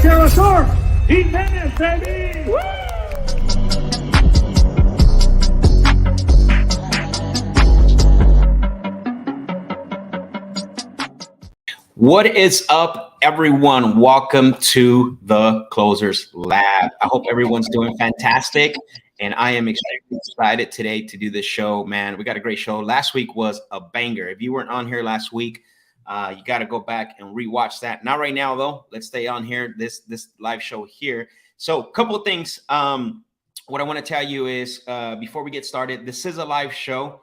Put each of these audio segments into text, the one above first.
Max Jimenez, baby! Woo! What is up, everyone? Welcome to the Closers Lab. I hope everyone's doing fantastic, and I am extremely excited today to do this show. Man, we got a great show. Last week was a banger. If you weren't on here last week, you got to go back and rewatch that. Not right now, though. Let's stay on here, this live show here. So a couple of things. What I want to tell you is before we get started, this is a live show.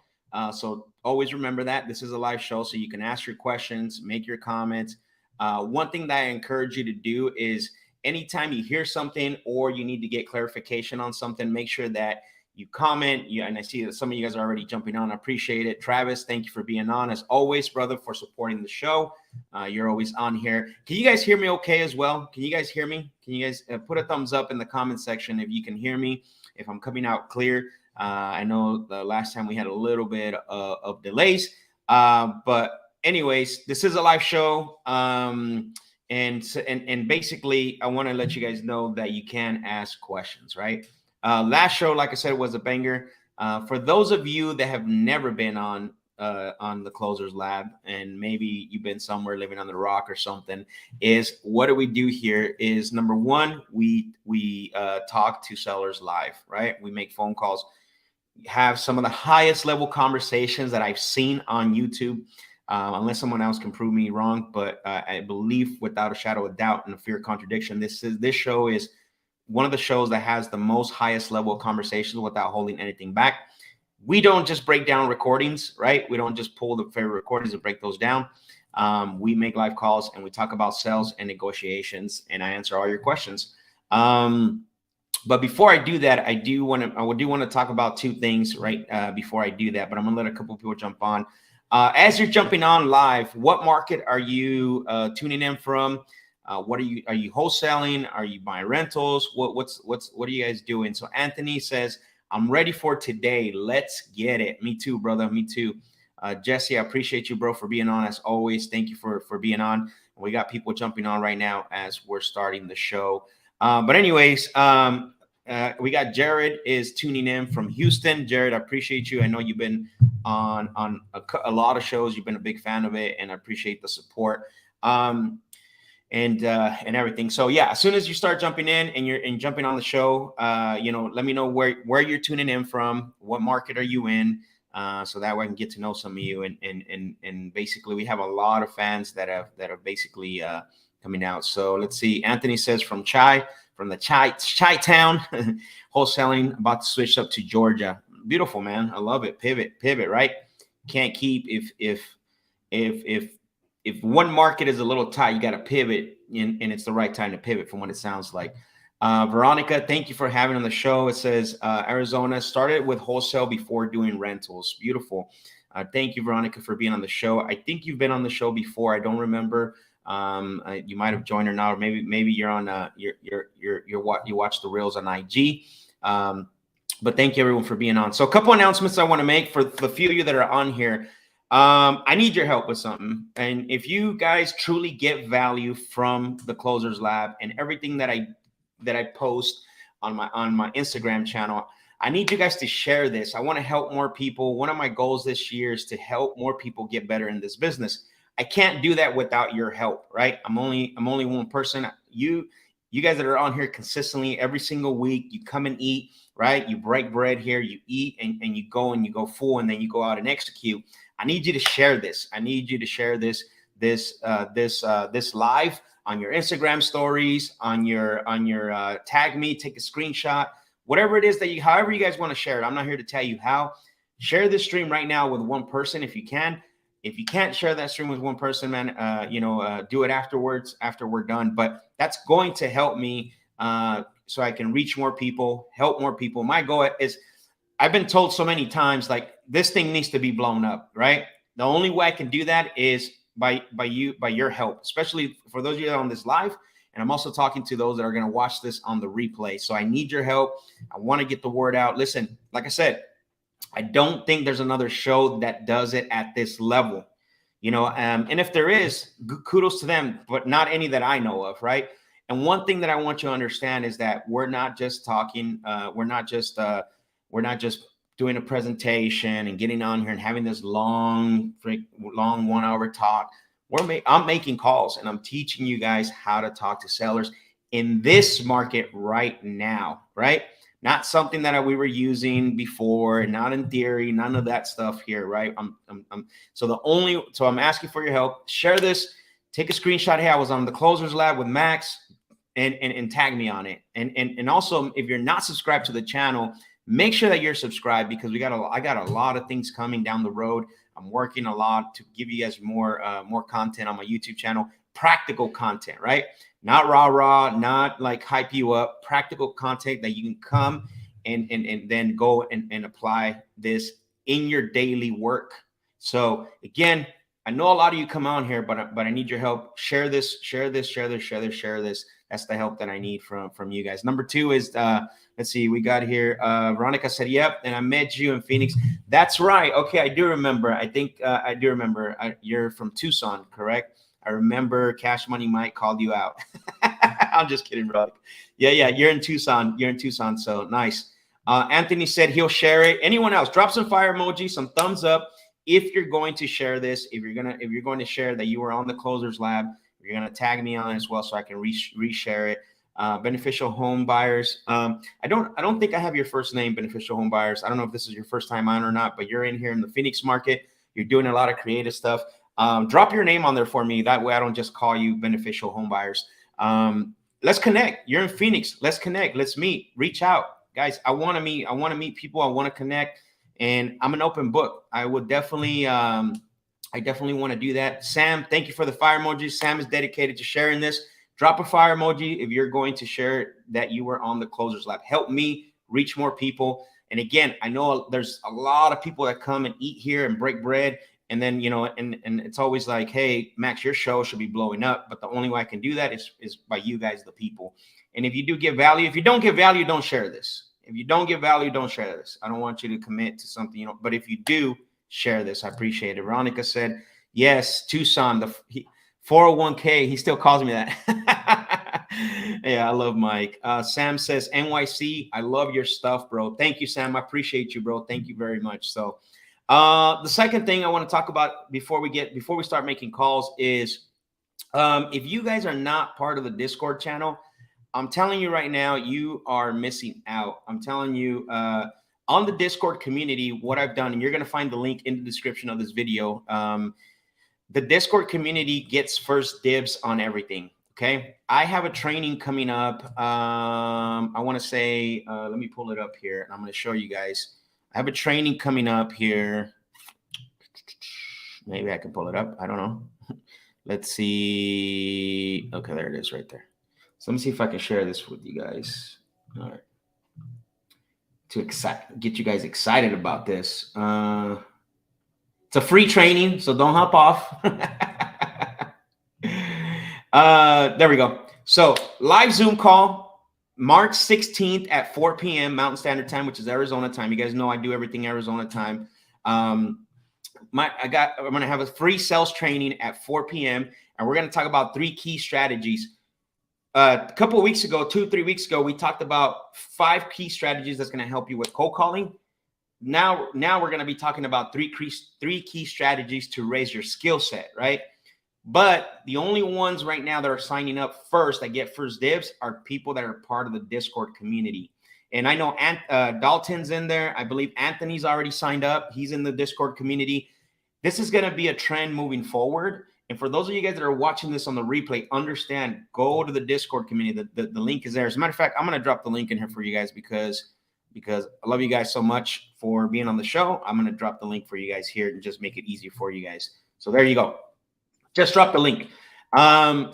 So always remember that this is a live show, so you can ask your questions, make your comments. One thing that I encourage you to do is anytime you hear something or you need to get clarification on something, make sure that you comment. And I see that some of you guys are already jumping on. I appreciate it. Travis, thank you for being on. As always, brother, for supporting the show. You're always on here. Can you guys hear me okay as well? Can you guys hear me? Can you guys put a thumbs up in the comment section if you can hear me, if I'm coming out clear? I know the last time we had a little bit of delays, but anyways, this is a live show. And basically I want to let you guys know that you can ask questions, right? Last show, like I said, was a banger. For those of you that have never been on the Closers Lab, and maybe you've been somewhere living on the rock or something, is what do we do here is, number one, we talk to sellers live, right? We make phone calls, have some of the highest level conversations that I've seen on YouTube, unless someone else can prove me wrong. But I believe without a shadow of doubt and a fear of contradiction, this show is one of the shows that has the most highest level of conversations without holding anything back. We don't just break down recordings, right? We don't just pull the favorite recordings and break those down. We make live calls and we talk about sales and negotiations, and I answer all your questions. But before I do that, I do want to talk about two things right before I do that. But I'm gonna let a couple of people jump on. As you're jumping on live, what market are you tuning in from? What are you wholesaling? Are you buying rentals? What are you guys doing? So Anthony says, I'm ready for today. Let's get it. Me too, brother. Me too. Jesse, I appreciate you, bro, for being on as always. Thank you for being on. We got people jumping on right now as we're starting the show. But anyways, we got Jared is tuning in from Houston. Jared, I appreciate you. I know you've been on a lot of shows. You've been a big fan of it, and I appreciate the support. And everything. So yeah, as soon as you start jumping in and jumping on the show, let me know where you're tuning in from, what market are you in, so that way I can get to know some of you. And basically we have a lot of fans that are basically coming out. So let's see. Anthony says from the Chi town, wholesaling, about to switch up to Georgia. Beautiful, man. I love it. Pivot, right? Can't keep if one market is a little tight, you got to pivot, and it's the right time to pivot from what it sounds like. Veronica, thank you for having on the show. It says Arizona started with wholesale before doing rentals. Beautiful. Thank you, Veronica, for being on the show. I think you've been on the show before. I don't remember. You might have joined or not, or maybe you're on you watch the reels on IG. But thank you everyone for being on. So a couple announcements I want to make for the few of you that are on here. I need your help with something. And if you guys truly get value from the Closers Lab and everything that I post on my Instagram channel, I need you guys to share this. I want to help more people. One of my goals this year is to help more people get better in this business. I can't do that without your help, right? I'm only one person. You guys that are on here consistently every single week, you come and eat, right? You break bread here, you eat, and you go full, and then you go out and execute. I need you to share this. I need you to share this live on your Instagram stories, on your tag me, take a screenshot, whatever it is however you guys want to share it. I'm not here to tell you how. Share this stream right now with one person if you can. If you can't share that stream with one person, man, do it afterwards after we're done. But that's going to help me so I can reach more people, help more people. My goal is, I've been told so many times, like, this thing needs to be blown up, right? The only way I can do that is by your help, especially for those of you that are on this live. And I'm also talking to those that are going to watch this on the replay. So I need your help. I want to get the word out. Listen, like I said, I don't think there's another show that does it at this level, and if there is, kudos to them, but not any that I know of, right? And one thing that I want you to understand is that we're not just talking. We're not just doing a presentation and getting on here and having this long 1 hour talk. I'm making calls and I'm teaching you guys how to talk to sellers in this market right now, right? Not something that we were using before, not in theory, none of that stuff here, right? So I'm asking for your help. Share this, take a screenshot. Hey, I was on the Closers Lab with Max, and tag me on it. And also, if you're not subscribed to the channel, make sure that you're subscribed, because I got a lot of things coming down the road. I'm working a lot to give you guys more content on my YouTube channel, practical content, right? Not rah, not like hype you up, practical content that you can come and then go and apply this in your daily work. So again, I know a lot of you come on here, but I need your help. Share this. That's the help that I need from you guys. Number 2 is, let's see, we got here. Veronica said, yep, and I met you in Phoenix. That's right. Okay, I do remember. I think I do remember. You're from Tucson, correct? I remember Cash Money Mike called you out. I'm just kidding, bro. Yeah, you're in Tucson. So nice. Anthony said he'll share it. Anyone else? Drop some fire emoji, some thumbs up if you're going to share this. If you're going to share that you were on the Closers Lab, you're going to tag me on it as well, so I can reshare it. Beneficial Home Buyers. I don't think I have your first name, Beneficial Home Buyers. I don't know if this is your first time on or not, but you're in here in the Phoenix market. You're doing a lot of creative stuff. Drop your name on there for me. That way I don't just call you Beneficial Home Buyers. Let's connect. You're in Phoenix. Let's connect. Let's meet. Reach out, guys. I want to meet people. I want to connect, and I'm an open book. I definitely want to do that. Sam, thank you for the fire emoji. Sam is dedicated to sharing this. Drop a fire emoji if you're going to share that you were on the Closers Lab. Help me reach more people. And again, I know there's a lot of people that come and eat here and break bread. And then, and it's always like, hey, Max, your show should be blowing up. But the only way I can do that is by you guys, the people. And if you do give value, if you don't give value, don't share this. If you don't give value, don't share this. I don't want you to commit to something, but if you do, share this. I appreciate it. Veronica said, yes, Tucson, 401k. He still calls me that. Yeah, I love Mike. Sam says, NYC, I love your stuff, bro. Thank you, Sam. I appreciate you, bro. Thank you very much. So the second thing I want to talk about before we start making calls is if you guys are not part of the Discord channel, I'm telling you right now, you are missing out. I'm telling you, on the Discord community, what I've done, and you're going to find the link in the description of this video. The Discord community gets first dibs on everything. Okay. I have a training coming up. I want to say, let me pull it up here and I'm going to show you guys. I have a training coming up here. Maybe I can pull it up. I don't know. Let's see. Okay, there it is right there. So let me see if I can share this with you guys. All right. To get you guys excited about this. It's a free training, so don't hop off. There we go. So live Zoom call, March 16th at 4 p.m. Mountain Standard Time, which is Arizona time. You guys know I do everything Arizona time. I'm going to have a free sales training at 4 p.m. and we're going to talk about 3 key strategies. A couple of weeks ago, 2-3 weeks ago, we talked about 5 key strategies that's going to help you with cold calling. Now we're going to be talking about 3 key strategies to raise your skill set, right? But the only ones right now that are signing up first, that get first dibs, are people that are part of the Discord community. And I know Dalton's in there. I believe Anthony's already signed up. He's in the Discord community. This is going to be a trend moving forward. And for those of you guys that are watching this on the replay, understand, go to the Discord community. The link is there. As a matter of fact, I'm going to drop the link in here for you guys because I love you guys so much for being on the show. I'm going to drop the link for you guys here and just make it easy for you guys. So there you go. Just drop the link.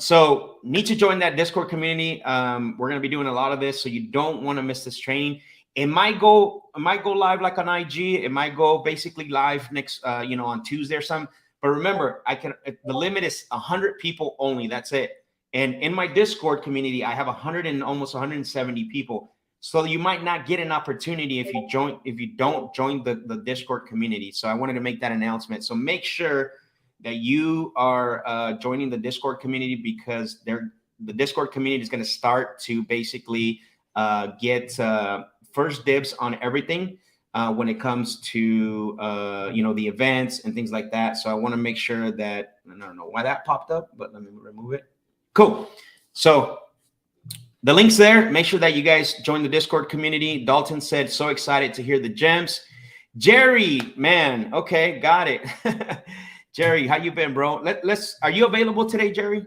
So need to join that Discord community. We're going to be doing a lot of this, so you don't want to miss this training. It might go live like on IG. It might go basically live next, on Tuesday or something. But remember, the limit is 100 people only. That's it. And in my Discord community, I have almost 170 people. So you might not get an opportunity if you don't join the Discord community. So I wanted to make that announcement. So make sure that you are joining the Discord community, because the Discord community is going to start to basically get first dibs on everything when it comes to the events and things like that. So I want to make sure that, I don't know why that popped up, but let me remove it. Cool. So the link's there. Make sure that you guys join the Discord community. Dalton said, so excited to hear the gems. Jerry, man, okay, got it. Jerry, how you been, bro? Are you available today, Jerry?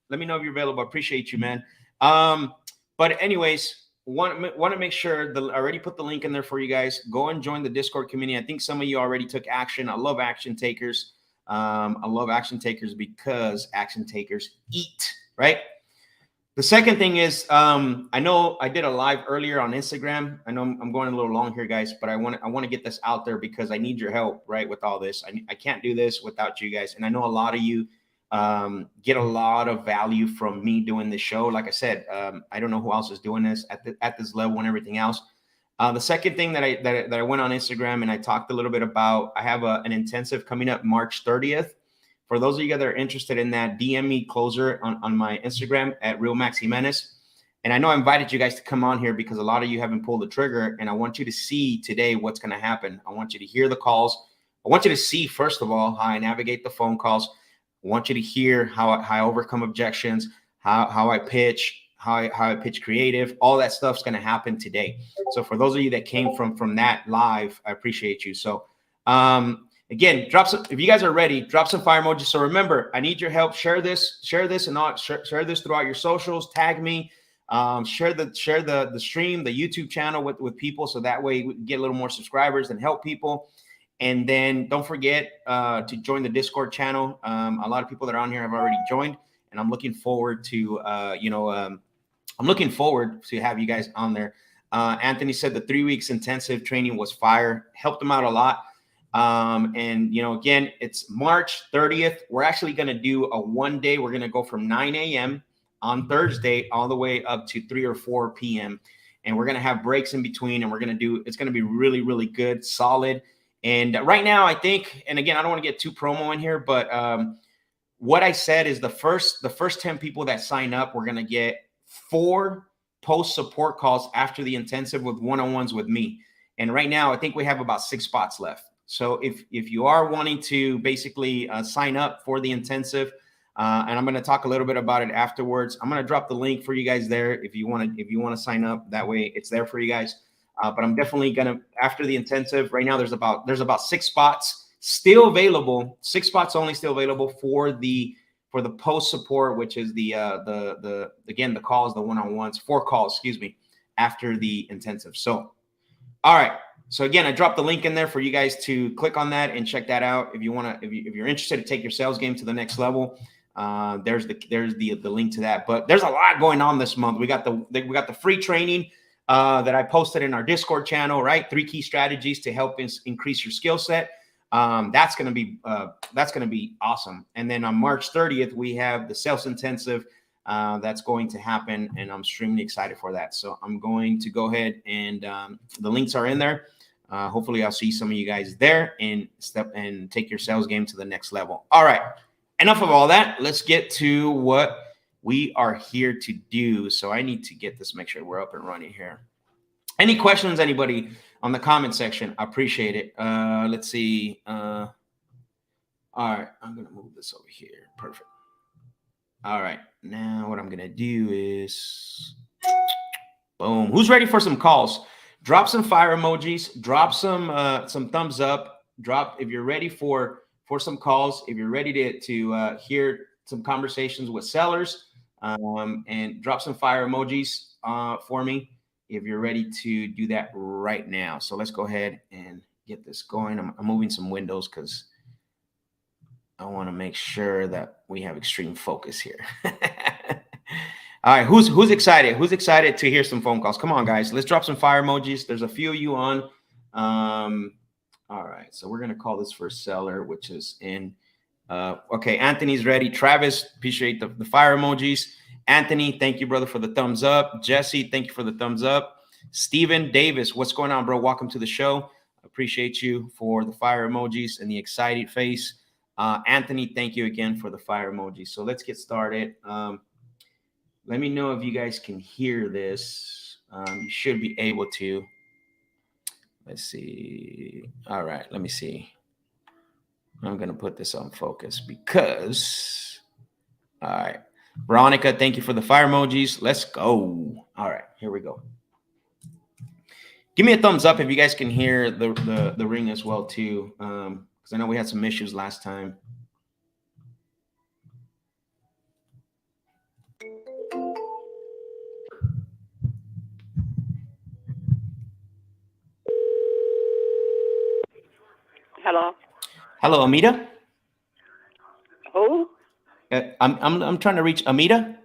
Let me know if you're available. I appreciate you, man. But anyways, want to make sure I already put the link in there for you guys. Go and join the Discord community. I think some of you already took action. I love action takers. I love action takers because action takers eat, right? The second thing is, I know I did a live earlier on Instagram. I know I'm going a little long here, guys, but I want to get this out there because I need your help, right, with all this. I can't do this without you guys. And I know a lot of you get a lot of value from me doing this show. Like I said, I don't know who else is doing this at this level and everything else. The second thing that I went on Instagram and I talked a little bit about, I have an intensive coming up March 30th. For those of you that are interested in that, DM me closer on my Instagram at Real Max Jimenez. And I know I invited you guys to come on here because a lot of you haven't pulled the trigger. And I want you to see today what's going to happen. I want you to hear the calls. I want you to see, first of all, how I navigate the phone calls. I want you to hear how I overcome objections, how I pitch, how I pitch creative. All that stuff's going to happen today. So for those of you that came from that live, I appreciate you. So again, if you guys are ready, drop some fire emojis. So remember, I need your help. Share this share this throughout your socials. Tag me. Share the stream, the YouTube channel with people, so that way we get a little more subscribers and help people. And then don't forget to join the Discord channel. A lot of people that are on here have already joined, and I'm looking forward to have you guys on there. Anthony said the 3 weeks intensive training was fire, helped him out a lot. And again, it's March 30th. We're actually going to do a 1 day. We're going to go from 9 a.m. on Thursday all the way up to 3 or 4 p.m. And we're going to have breaks in between, and it's going to be really, really good, solid. And right now, I think, and again, I don't want to get too promo in here, but what I said is the first 10 people that sign up, we're going to get 4 post support calls after the intensive with one-on-ones with me. And right now, I think we have about 6 spots left. So if you are wanting to basically sign up for the intensive, and I'm going to talk a little bit about it afterwards. I'm going to drop the link for you guys there if you want to sign up. That way, it's there for you guys. But I'm definitely going to, after the intensive, right now there's about 6 spots still available. 6 spots only still available for the post support, which is the calls, the one-on-ones, 4 calls, after the intensive. So, all right. So again, I dropped the link in there for you guys to click on that and check that out. If you're interested to take your sales game to the next level, there's the link to that. But there's a lot going on this month. We got the free training that I posted in our Discord channel, right? 3 key strategies to help increase your skill set. That's going to be awesome. And then on March 30th, we have the sales intensive that's going to happen, and I'm extremely excited for that. So I'm going to go ahead and the links are in there. Hopefully I'll see some of you guys there and take your sales game to the next level. All right. Enough of all that. Let's get to what we are here to do. So I need to get this, make sure we're up and running here. Any questions, anybody, on the comment section? I appreciate it. Let's see. All right. I'm going to move this over here. Perfect. All right. Now what I'm going to do is, boom. Who's ready for some calls? Drop some fire emojis. Drop some thumbs up. Drop if you're ready for some calls. If you're ready to hear some conversations with sellers, and drop some fire emojis for me if you're ready to do that right now. So let's go ahead and get this going. I'm moving some windows because I want to make sure that we have extreme focus here. All right, who's excited? Who's excited to hear some phone calls? Come on, guys. Let's drop some fire emojis. There's a few of you on. All right, so we're going to call this first seller, which is in. Okay, Anthony's ready. Travis, appreciate the fire emojis. Anthony, thank you, brother, for the thumbs up. Jesse, thank you for the thumbs up. Steven Davis, what's going on, bro? Welcome to the show. Appreciate you for the fire emojis and the excited face. Anthony, thank you again for the fire emojis. So let's get started. Let me know if you guys can hear this. You should be able to. Let's see. All right, let me see. I'm going to put this on focus because, all right. Veronica, thank you for the fire emojis. Let's go. All right, here we go. Give me a thumbs up if you guys can hear the ring as well too, because I know we had some issues last time. Hello. Hello, Amita. Who? I'm trying to reach Amita.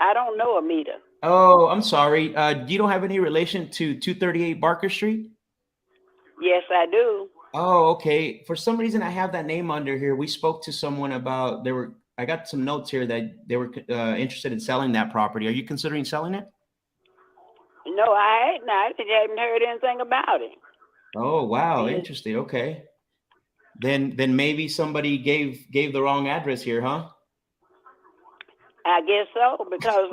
I don't know Amita. Oh, I'm sorry. You don't have any relation to 238 Barker Street? Yes, I do. Oh, okay. For some reason, I have that name under here. We spoke to someone about they were. I got some notes here that they were interested in selling that property. Are you considering selling it? No, I ain't. I haven't heard anything about it. Oh, wow, Yes. interesting. Okay, then maybe somebody gave the wrong address here, huh? I guess so because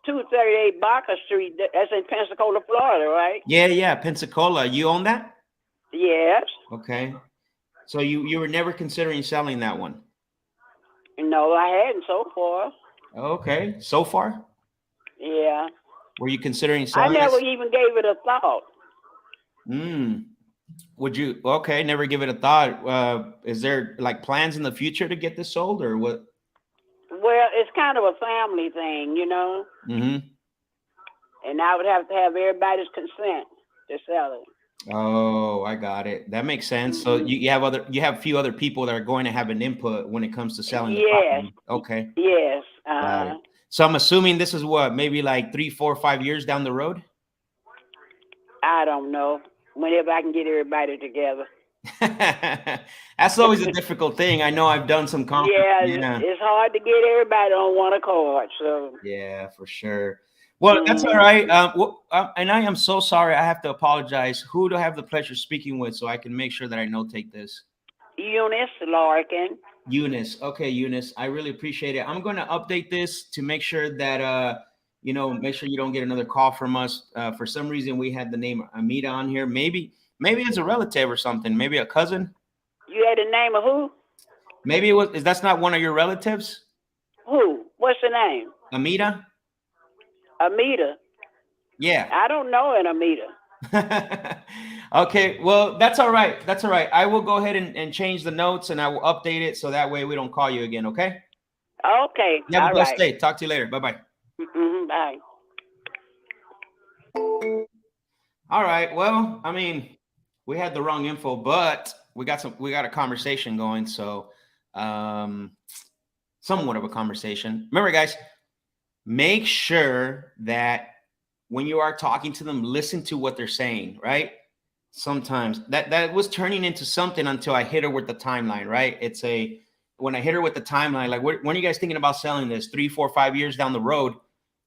238 Barker Street. That's in Pensacola, Florida, right? Yeah, Pensacola. You own that? Yes. Okay. So you were never considering selling that one? No, I hadn't so far. Okay. So far, Yeah. were you considering I selling never it? even gave it a thought. Would you? Okay, never give it a thought. Is there like plans in the future to get this sold or what? Well, it's kind of a family thing, you know, Mm-hmm. and I would have to have everybody's consent to sell it. Oh, I got it. That makes sense. So Hmm. you have a few other people that are going to have an input when it comes to selling the Yes. property. Okay, Yes. got it. So I'm assuming this is what, maybe like 3, 4, 5 years down the road? I don't know. Whenever I can get everybody together. That's always a difficult thing. I know I've done some conference. Yeah, Yeah. it's hard to get everybody on one accord. So, Yeah, for sure. Well, that's all mm, right. And I am so sorry. I have to apologize. Who do I have the pleasure speaking with so I can make sure that I notate this? Eunice Larkin. Eunice. Okay, Eunice. I really appreciate it. I'm going to update this to make sure that make sure you don't get another call from us. For some reason, we had the name Amita on here. Maybe it's a relative or something. Maybe a cousin. You had the name of who? Maybe it was. Is that's not one of your relatives? Who? What's the name? Amita. Amita. Yeah. I don't know an Amita. Okay, well, that's all right. That's all right. I will go ahead and change the notes and I will update it so that way we don't call you again, okay? Okay. You have a All blessed right. day. Talk to you later. Bye-bye. Mm-hmm, bye. All right. Well, I mean, we had the wrong info, but we got a conversation going, so somewhat of a conversation. Remember, guys, make sure that when you are talking to them, listen to what they're saying, right? Sometimes that was turning into something until I hit her with the timeline, right? When I hit her with the timeline, like when are you guys thinking about selling this? 3, 4, 5 years down the road?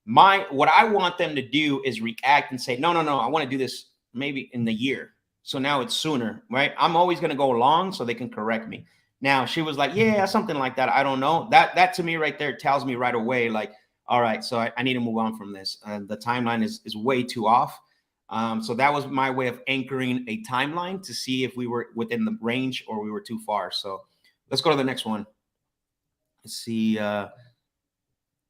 What I want them to do is react and say, no, I want to do this maybe in the year. So now it's sooner, right? I'm always going to go along so they can correct me. Now she was like, yeah, something like that. I don't know. That to me right there tells me right away, like, all right, so I need to move on from this. The timeline is way too off. So that was my way of anchoring a timeline to see if we were within the range or we were too far. So let's go to the next one. Let's see.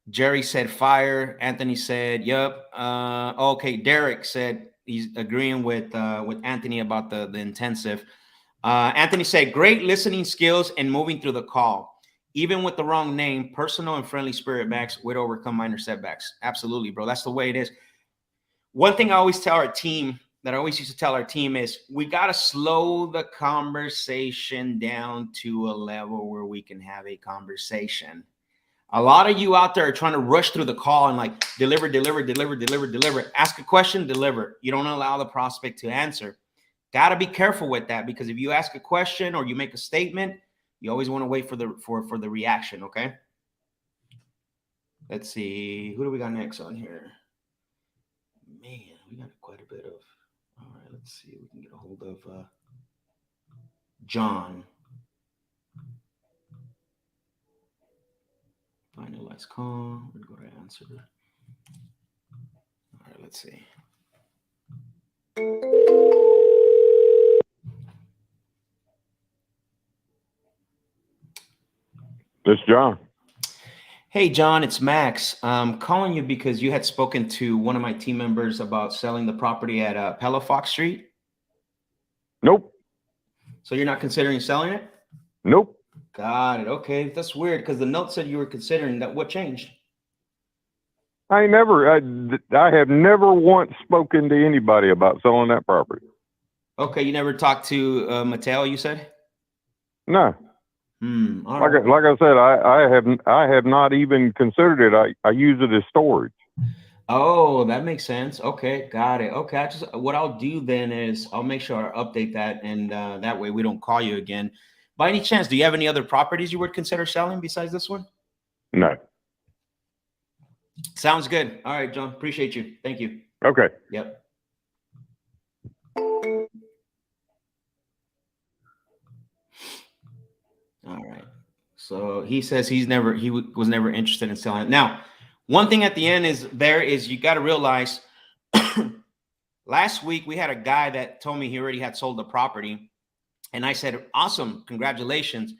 Jerry said fire. Anthony said, yep. Okay. Derek said he's agreeing with Anthony about the intensive. Anthony said, great listening skills and moving through the call. Even with the wrong name, personal and friendly spirit, Max, would overcome minor setbacks. Absolutely, bro. That's the way it is. One thing I always tell our team, that I always used to tell our team, is we got to slow the conversation down to a level where we can have a conversation. A lot of you out there are trying to rush through the call and like deliver. Ask a question, deliver. You don't allow the prospect to answer. Got to be careful with that, because if you ask a question or you make a statement, you always want to wait for the reaction. Okay. Let's see. Who do we got next on here? Man, we got quite a bit of. All right, let's see if we can get a hold of John. Finalize call. We're going to answer. All right, let's see. This is John. Hey, John, it's Max. I'm calling you because you had spoken to one of my team members about selling the property at Palafox Street. Nope. So you're not considering selling it? Nope. Got it. Okay, that's weird because the note said you were considering that. What changed? I have never once spoken to anybody about selling that property. Okay, you never talked to Mateo, you said? No. All like, right. like I said, I have not even considered it. I use it as storage. Oh, that makes sense. Okay, got it. Okay, what I'll do then is I'll make sure I update that, and that way we don't call you again. By any chance, do you have any other properties you would consider selling besides this one? No. Sounds good. All right, John. Appreciate you. Thank you. Okay. Yep. All right. So he says he was never interested in selling it. Now, one thing at the end is you got to realize last week we had a guy that told me he already had sold the property. And I said, awesome, congratulations.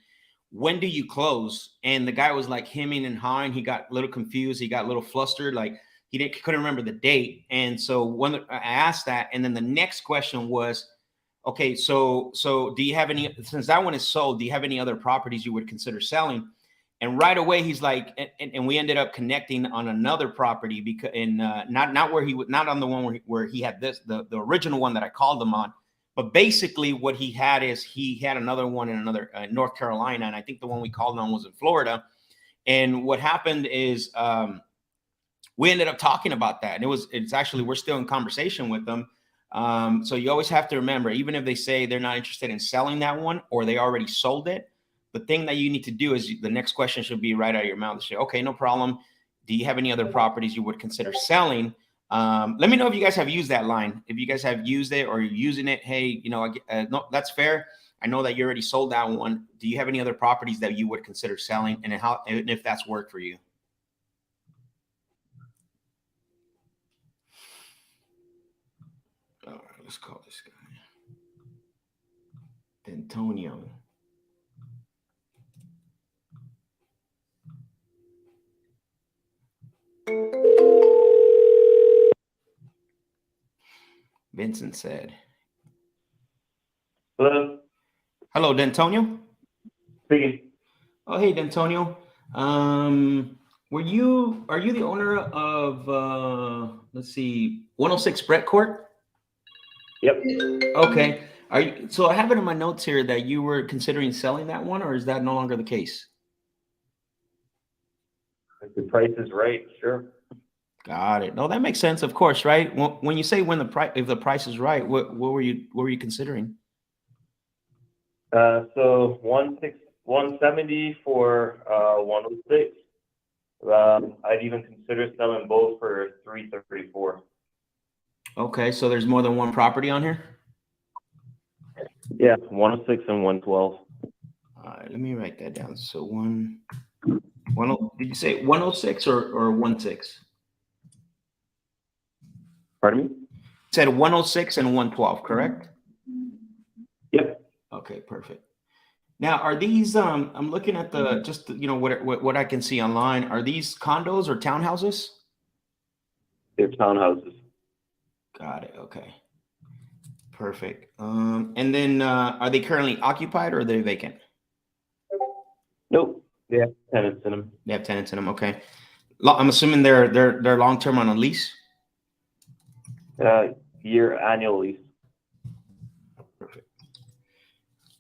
When do you close? And the guy was like hemming and hawing. He got a little confused. He got a little flustered. Like couldn't remember the date. And so when I asked that, and then the next question was, okay, so do you have any, since that one is sold, do you have any other properties you would consider selling? And right away he's like, and we ended up connecting on another property because not where he would, not on the one where he had the original one that I called him on. But basically what he had is he had another one in another North Carolina. And I think the one we called on was in Florida. And what happened is we ended up talking about that. And it's actually, we're still in conversation with them. So you always have to remember, even if they say they're not interested in selling that one or they already sold it, the thing that you need to do is the next question should be right out of your mouth. Say, okay, no problem. Do you have any other properties you would consider selling? Let me know if you guys have used that line. If you guys have used it or you're using it, hey, no, that's fair. I know that you already sold that one. Do you have any other properties that you would consider selling, and if that's worked for you? All right, let's call this guy Antonio. Vincent said. Hello. Hello, D'Antonio. Speaking. Oh, hey, D'Antonio. Are you the owner of let's see, 106 Brett Court? Yep. Okay. So I have it in my notes here that you were considering selling that one, or is that no longer the case? If the price is right, sure. Got it. No, that makes sense, of course, right? When you say if the price is right, what were you considering? So 170 for 106. I'd even consider selling both for 334. Okay, so there's more than one property on here? Yeah, 106 and 112. All right, let me write that down. So did you say 106 or 16? Pardon me? You said 106 and 112, correct? Yep. Okay, perfect. Now, are these? I'm looking at what I can see online. Are these condos or townhouses? They're townhouses. Got it. Okay, perfect. And then are they currently occupied or are they vacant? Nope. They have tenants in them. They have tenants in them. Okay. I'm assuming they're long term on a lease. Year annual lease. Perfect.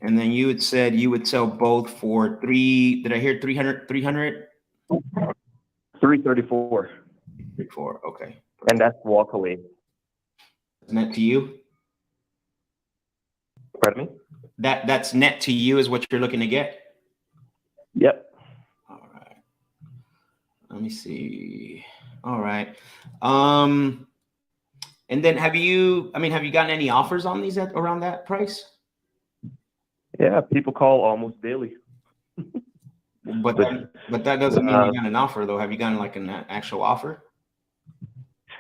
And then you had said you would sell both for did I hear 300? 334. 34. Okay. Perfect. And that's walk away. Net to you? Pardon me? That's net to you is what you're looking to get? Yep. All right. Let me see. All right. And then have you gotten any offers on these around that price? Yeah, people call almost daily. But that doesn't mean you got an offer, though. Have you gotten like an actual offer?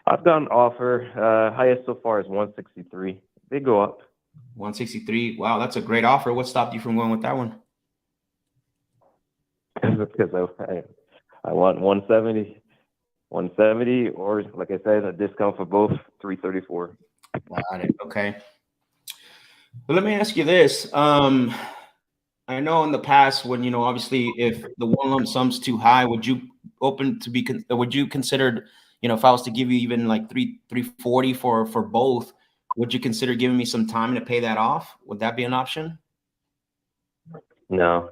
I've got an offer. Highest so far is 163. They go up. 163. Wow, that's a great offer. What stopped you from going with that one? Because I want 170, 170, or like I said, a discount for both, 334. Got it. Okay. But let me ask you this. I know in the past when, obviously if the one lump sum's too high, would you would you consider, if I was to give you even like 340 for both, would you consider giving me some time to pay that off? Would that be an option? No.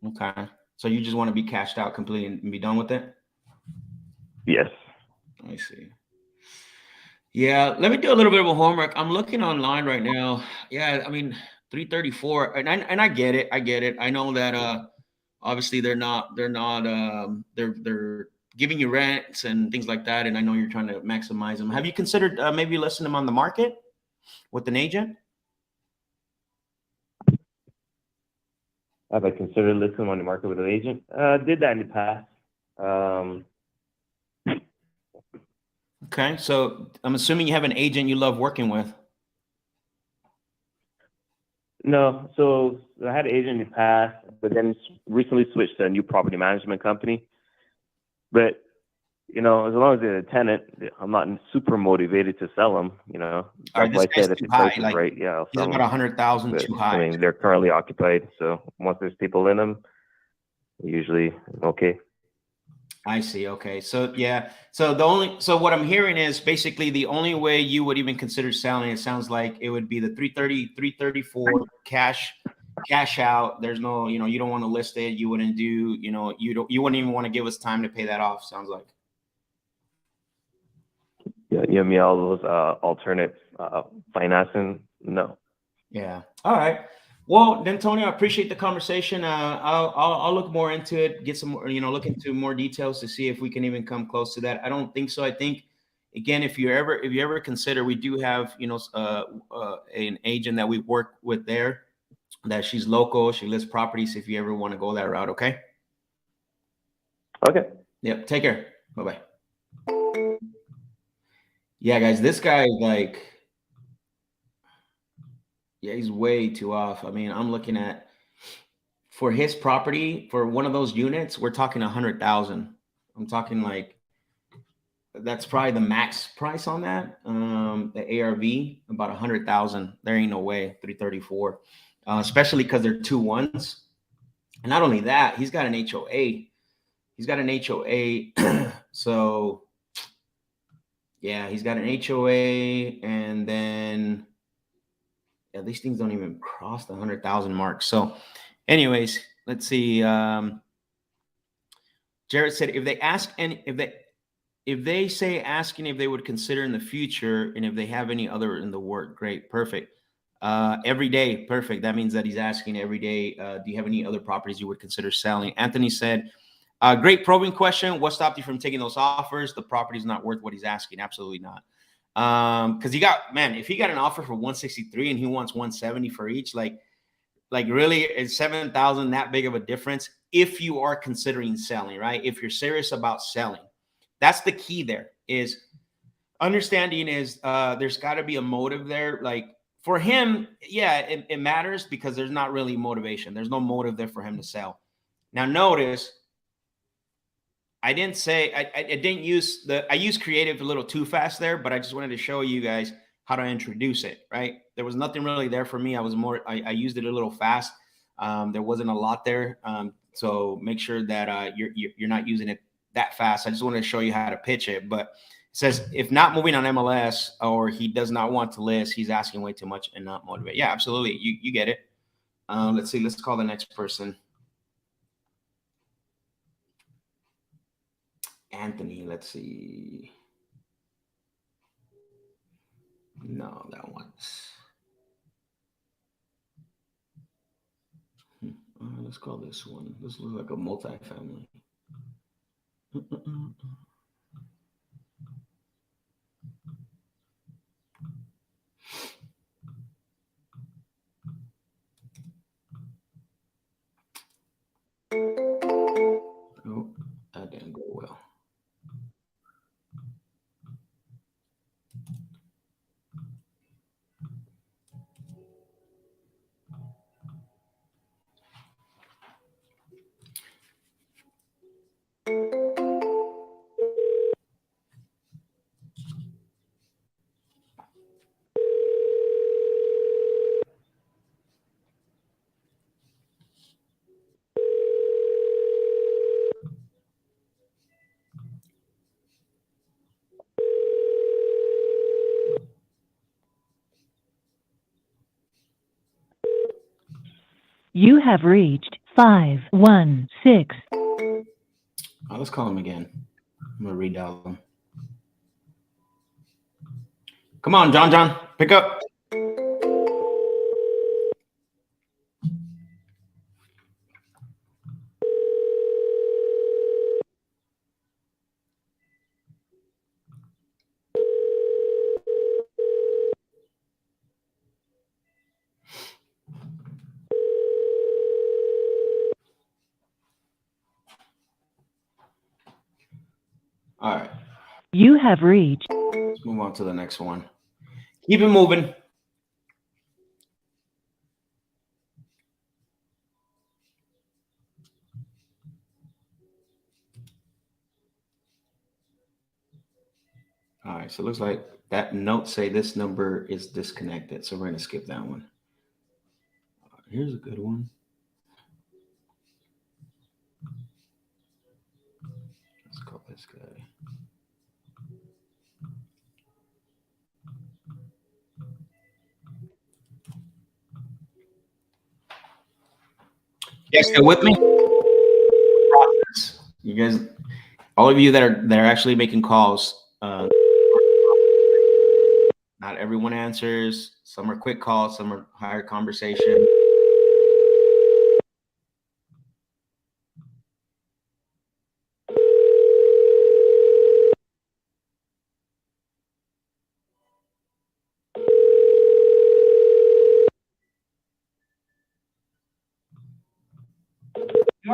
Okay. So you just want to be cashed out completely and be done with it? Yes. I see. Yeah, let me do a little bit of a homework. I'm looking online right now. Yeah, I mean 334, and I get it. I get it. I know that obviously they're giving you rents and things like that, and I know you're trying to maximize them. Have you considered maybe listing them on the market with an agent? Have I considered listing on the market with an agent? Did that in the past. Okay, so I'm assuming you have an agent you love working with. No, so I had an agent in the past, but then recently switched to a new property management company. But as long as they're a tenant, I'm not super motivated to sell them. All That's right, why this I said guy's if too the high. price is Like right, yeah, I'll he's sell about them. 100,000 But too high. I mean, they're currently occupied, so once there's people in them, usually okay. I see. Okay. So yeah. So what I'm hearing is basically the only way you would even consider selling, it sounds like it would be the 330, 334 cash out. There's no, you don't want to list it. You wouldn't do, you wouldn't even want to give us time to pay that off. Sounds like. Yeah, give me all those alternate financing. No. Yeah. All right. Well, then, Tony, I appreciate the conversation. I'll look more into it, get some more, look into more details to see if we can even come close to that. I don't think so. I think, again, if you ever consider, we do have, an agent that we work with there, that she's local, she lists properties. If you ever want to go that route, okay. Okay. Yep. Take care. Bye bye. Yeah, guys, this guy like. Yeah, he's way too off. I mean, I'm looking at for his property for one of those units, we're talking 100,000. I'm talking like that's probably the max price on that. The ARV about 100,000. There ain't no way 334, especially because they're 2-1s. And not only that, he's got an HOA. He's got an HOA. So yeah, he's got an HOA, and then. Yeah, these things don't even cross the 100,000 mark. So, anyways, let's see. Jared said, if they say asking if they would consider in the future, and if they have any other in the work, great, perfect. Every day, perfect. That means that he's asking every day. Do you have any other properties you would consider selling? Anthony said, great probing question. What stopped you from taking those offers? The property's not worth what he's asking. Absolutely not. Because if he got an offer for 163 and he wants 170 for each, like really is 7,000 that big of a difference if you are considering selling, right? If you're serious about selling, that's the key. There is understanding is there's got to be a motive there. Like for him, yeah, it matters because there's not really motivation. There's no motive there for him to sell. Now notice I didn't say I didn't use I used creative a little too fast there, but I just wanted to show you guys how to introduce it, right? There was nothing really there for me. I used it a little fast. There wasn't a lot there. So make sure that you're not using it that fast. I just wanted to show you how to pitch it. But it says if not moving on MLS or he does not want to list, he's asking way too much and not motivate. Yeah, absolutely. You get it. Let's see. Let's call the next person. Anthony, let's see. No, that one's. Let's call this one. This looks like a multi-family. You have reached 516. Oh, let's call him again. I'm gonna redial him. Come on, John, pick up. All right. You have reached. Let's move on to the next one. Keep it moving. All right, so it looks like that note say this number is disconnected. So we're gonna skip that one. Here's a good one. Let's call this guy. You guys still with me? You guys, all of you that are actually making calls, not everyone answers. Some are quick calls, some are higher conversation.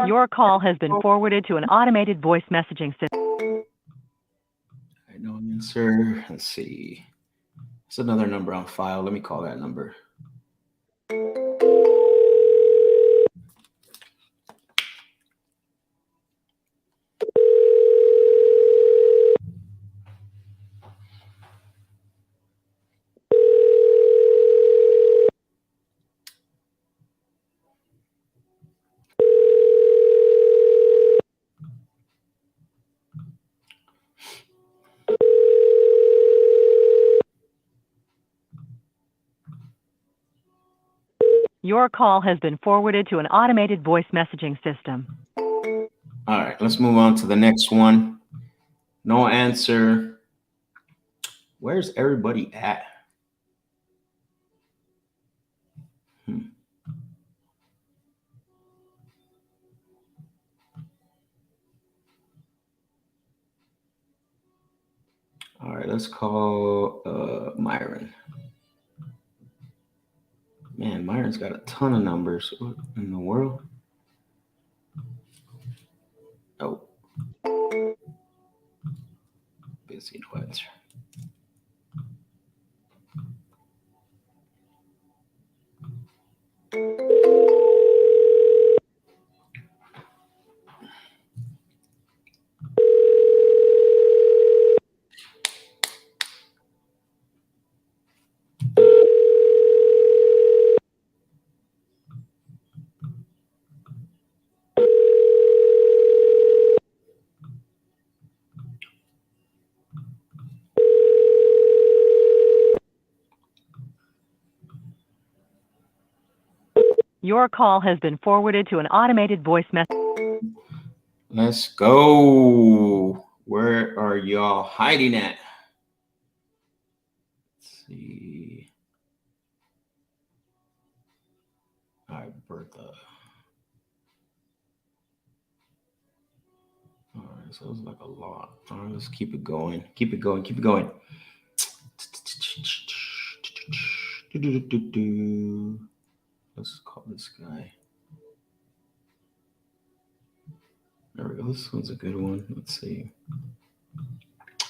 Your call has been forwarded to an automated voice messaging system. I don't answer. Let's see. It's another number on file. Let me call that number. Your call has been forwarded to an automated voice messaging system. All right, let's move on to the next one. No answer. Where's everybody at? All right, let's call Myron. Man, Myron's got a ton of numbers. What in the world? Oh. Busy to answer. Your call has been forwarded to an automated voice message. Let's go. Where are y'all hiding at? Let's see. All right, Bertha. All right, so it was like a lot. All right, let's keep it going. Keep it going. Keep it going. Let's call this guy. There we go. This one's a good one. Let's see.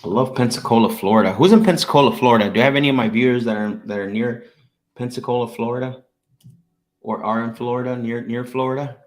I love Pensacola, Florida. Who's in Pensacola, Florida? Do I have any of my viewers that are near Pensacola, Florida, or are in Florida, near Florida?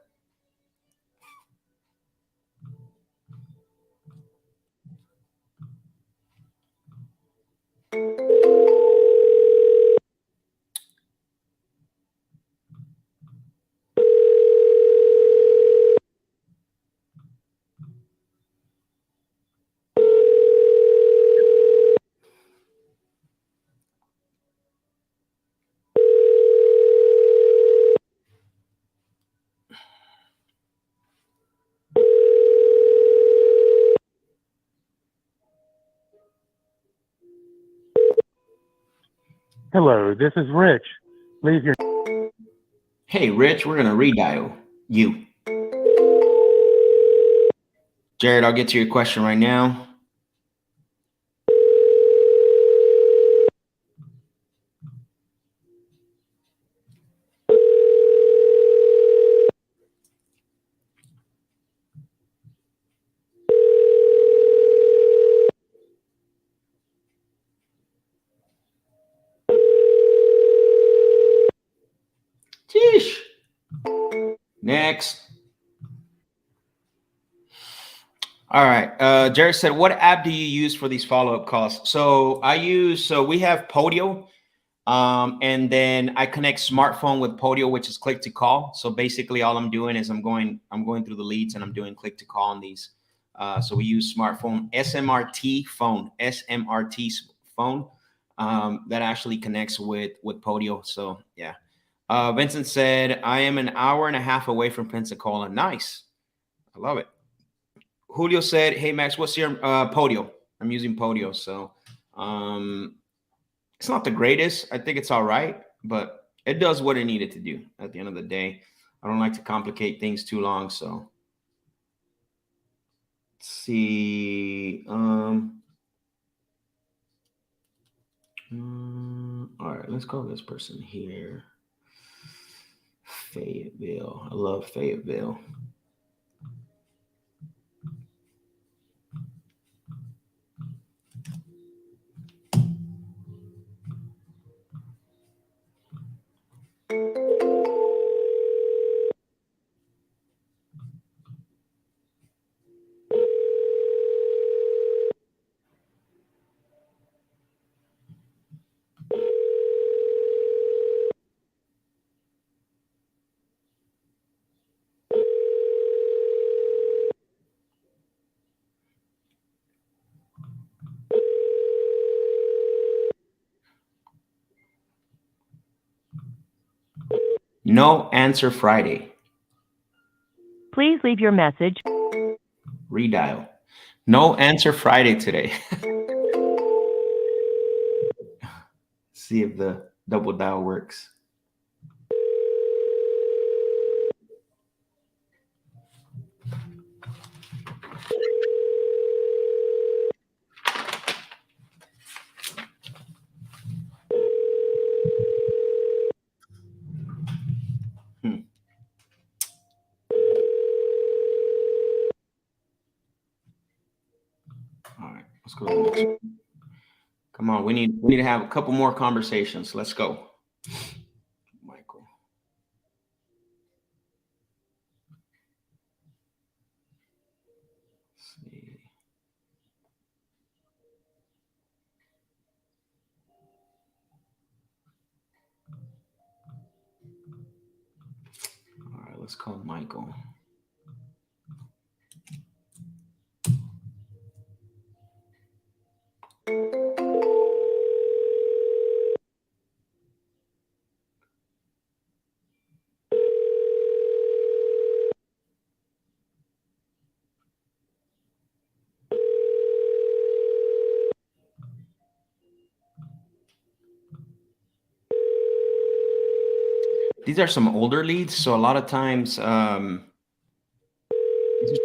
Hello, this is Rich. Leave your Hey, Rich, we're gonna redial you. Jared, I'll get to your question right now. Sheesh. Next. All right. Jared said, what app do you use for these follow-up calls? So we have Podio. And then I connect smartphone with Podio, which is click to call. So basically all I'm doing is I'm going through the leads and I'm doing click to call on these. So we use smartphone, SMRT phone that actually connects with Podio. So yeah. Vincent said, I am an hour and a half away from Pensacola. Nice. I love it. Julio said, hey, Max, what's your Podio? I'm using Podio. So it's not the greatest. I think it's all right, but it does what it needed to do at the end of the day. I don't like to complicate things too long. So let's see. All right, let's call this person here. Fayetteville. I love Fayetteville. No answer Friday. Please leave your message. Redial. No answer Friday today. See if the double dial works. All right, let's go to the next one. Come on, we need to have a couple more conversations. Let's go. Michael. Let's see. All right, let's call Michael. These are some older leads, so a lot of times these are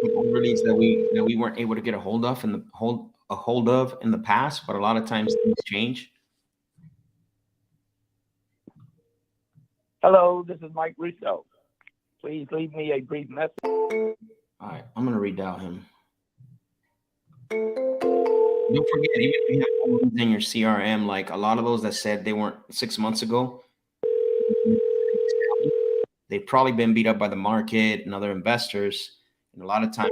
some older leads that we weren't able to get a hold of in the past, but a lot of times things change. Hello, this is Mike Russo. Please leave me a brief message. All right, I'm gonna redial him. Don't forget, even if you have old leads in your CRM, like a lot of those that said they weren't 6 months ago, they've probably been beat up by the market and other investors. And a lot of times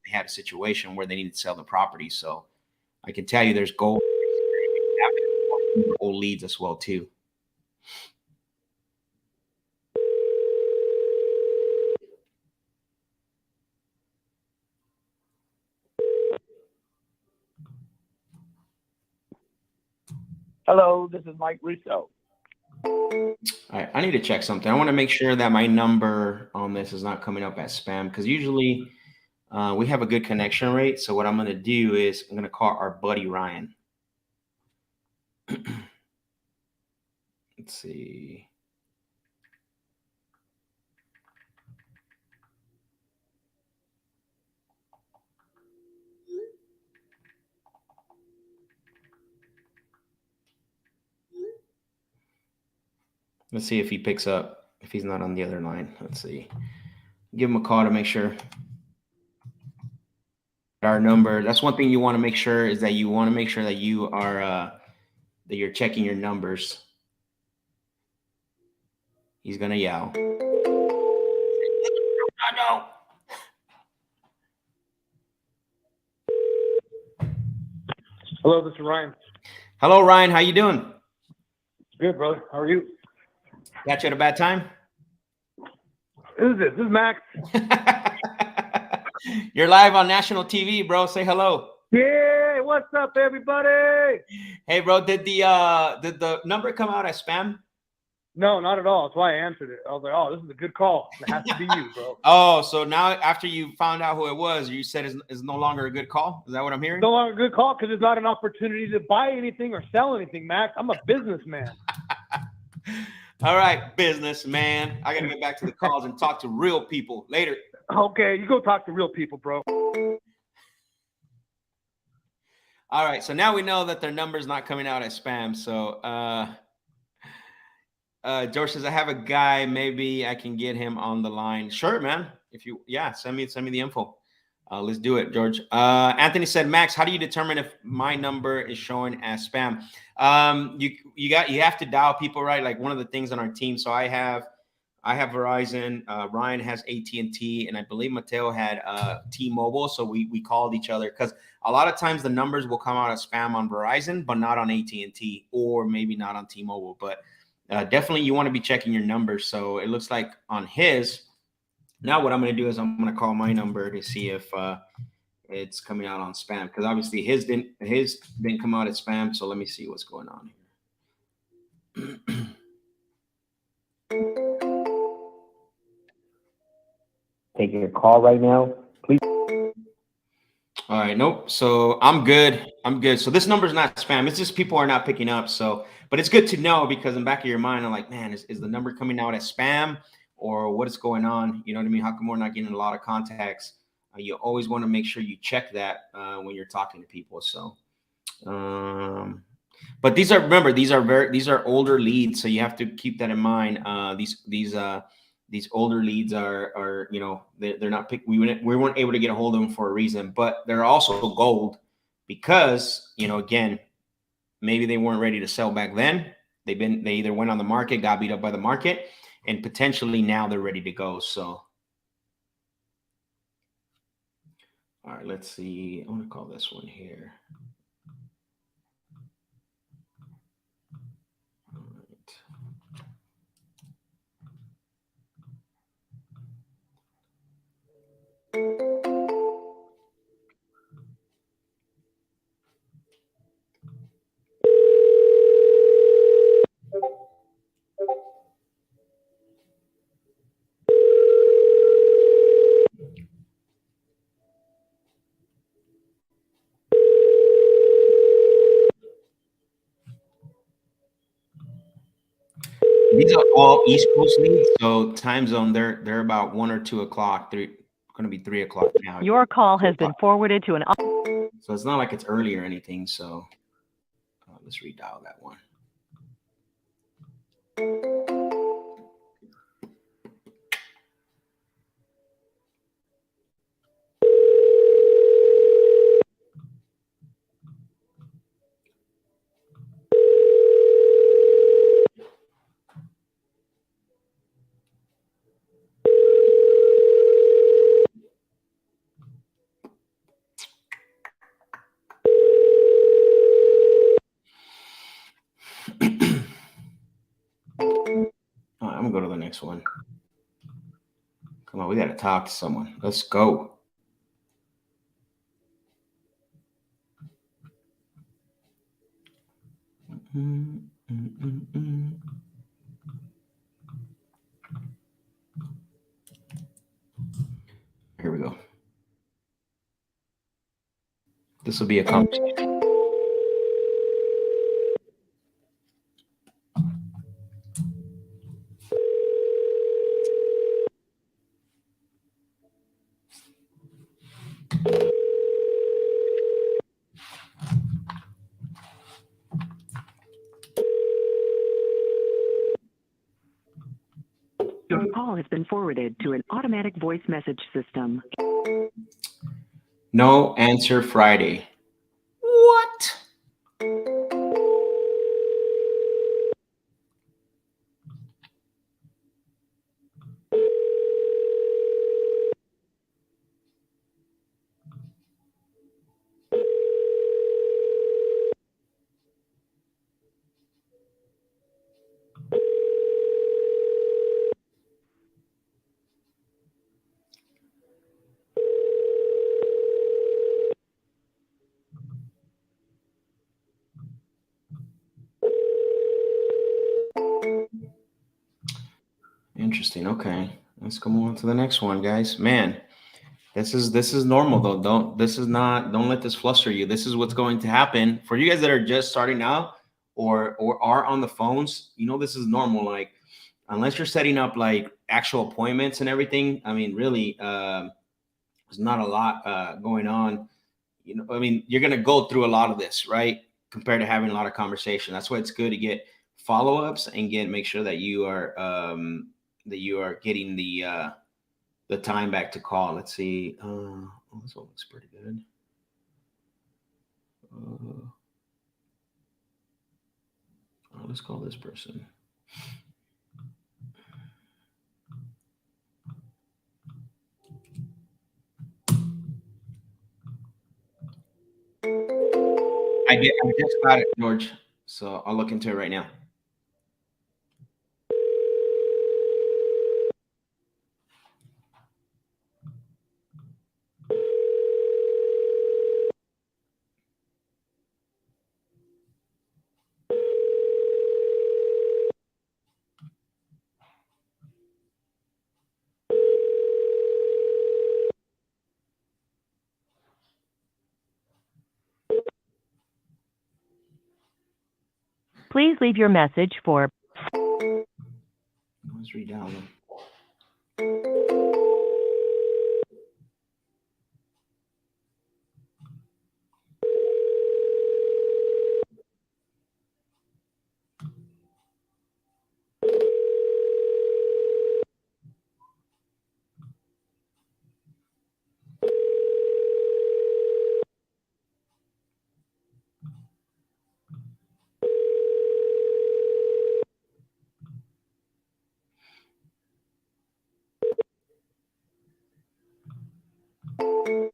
they had a situation where they needed to sell the property. So I can tell you there's gold old leads as well too. Hello, this is Mike Russo. All right, I need to check something. I want to make sure that my number on this is not coming up as spam, because usually we have a good connection rate. So what I'm going to do is I'm going to call our buddy Ryan. Let's see. Let's see if he picks up, if he's not on the other line. Let's see. Give him a call to make sure. Our number. That's one thing you want to make sure is that you want to make sure that you are that you're checking your numbers. He's gonna yell. I know. Hello, this is Ryan. Hello, Ryan. How you doing? Good, brother. How are you? Got you at a bad time? Who's this? This is Max. You're live on national TV, bro. Say hello. Yeah, what's up, everybody? Hey, bro. Did the number come out as spam? No, not at all. That's why I answered it. I was like, oh, this is a good call. It has to be you, bro. Oh, so now after you found out who it was, you said it's no longer a good call? Is that what I'm hearing? No longer a good call because there's not an opportunity to buy anything or sell anything, Max. I'm a businessman. All right, businessman. I got to get back to the calls and talk to real people later. Okay, you go talk to real people, bro. All right, so now we know that their number's not coming out as spam. So George says, I have a guy, maybe I can get him on the line. Sure, man. If you, send me the info. Let's do it, George. Anthony said, Max, how do you determine if my number is showing as spam? You have to dial people, right? Like one of the things on our team. So I have Verizon, Ryan has AT&T, and I believe Mateo had T-Mobile. So we called each other because a lot of times the numbers will come out as spam on Verizon, but not on AT&T, or maybe not on T-Mobile. But definitely you want to be checking your numbers. So it looks like on his, now what I'm going to do is I'm going to call my number to see if it's coming out on spam, because obviously his didn't come out as spam. So let me see what's going on here. Taking a call right now, please. All right, nope. So I'm good. So this number's not spam. It's just people are not picking up. So, but it's good to know, because in the back of your mind, I'm like, man, is the number coming out as spam, or what is going on? You know what I mean? How come we're not getting a lot of contacts? You always want to make sure you check that when you're talking to people. So, but these are older leads, so you have to keep that in mind. These older leads are they're not picked. We weren't able to get a hold of them for a reason, but they're also gold because again, maybe they weren't ready to sell back then. They either went on the market, got beat up by the market, and potentially now they're ready to go. So, all right, let's see. I want to call this one here. All right. These are all East Coast leads, so time zone they're about 1 or 2 o'clock. They're going to be 3 o'clock now. Your call has been forwarded to an. So it's not like it's early or anything. So let's redial that one. All right, I'm gonna go to the next one. Come on, we gotta talk to someone. Let's go. Here we go. This will be a conversation. Your call has been forwarded to an automatic voice message system. No answer Friday. What? Interesting. Okay, let's go on to the next one, guys. Man, this is normal though. Don't let this fluster you. This is what's going to happen for you guys that are just starting out or are on the phones. You know, this is normal. Like, unless you're setting up like actual appointments and everything. I mean, really, there's not a lot going on. You know, I mean, you're gonna go through a lot of this, right? Compared to having a lot of conversation. That's why it's good to get follow-ups and make sure that you are getting the time back to call. Let's see. Oh, this one looks pretty good. Let's call this person. I just got it, George. So I'll look into it right now. Please leave your message for Let's read down.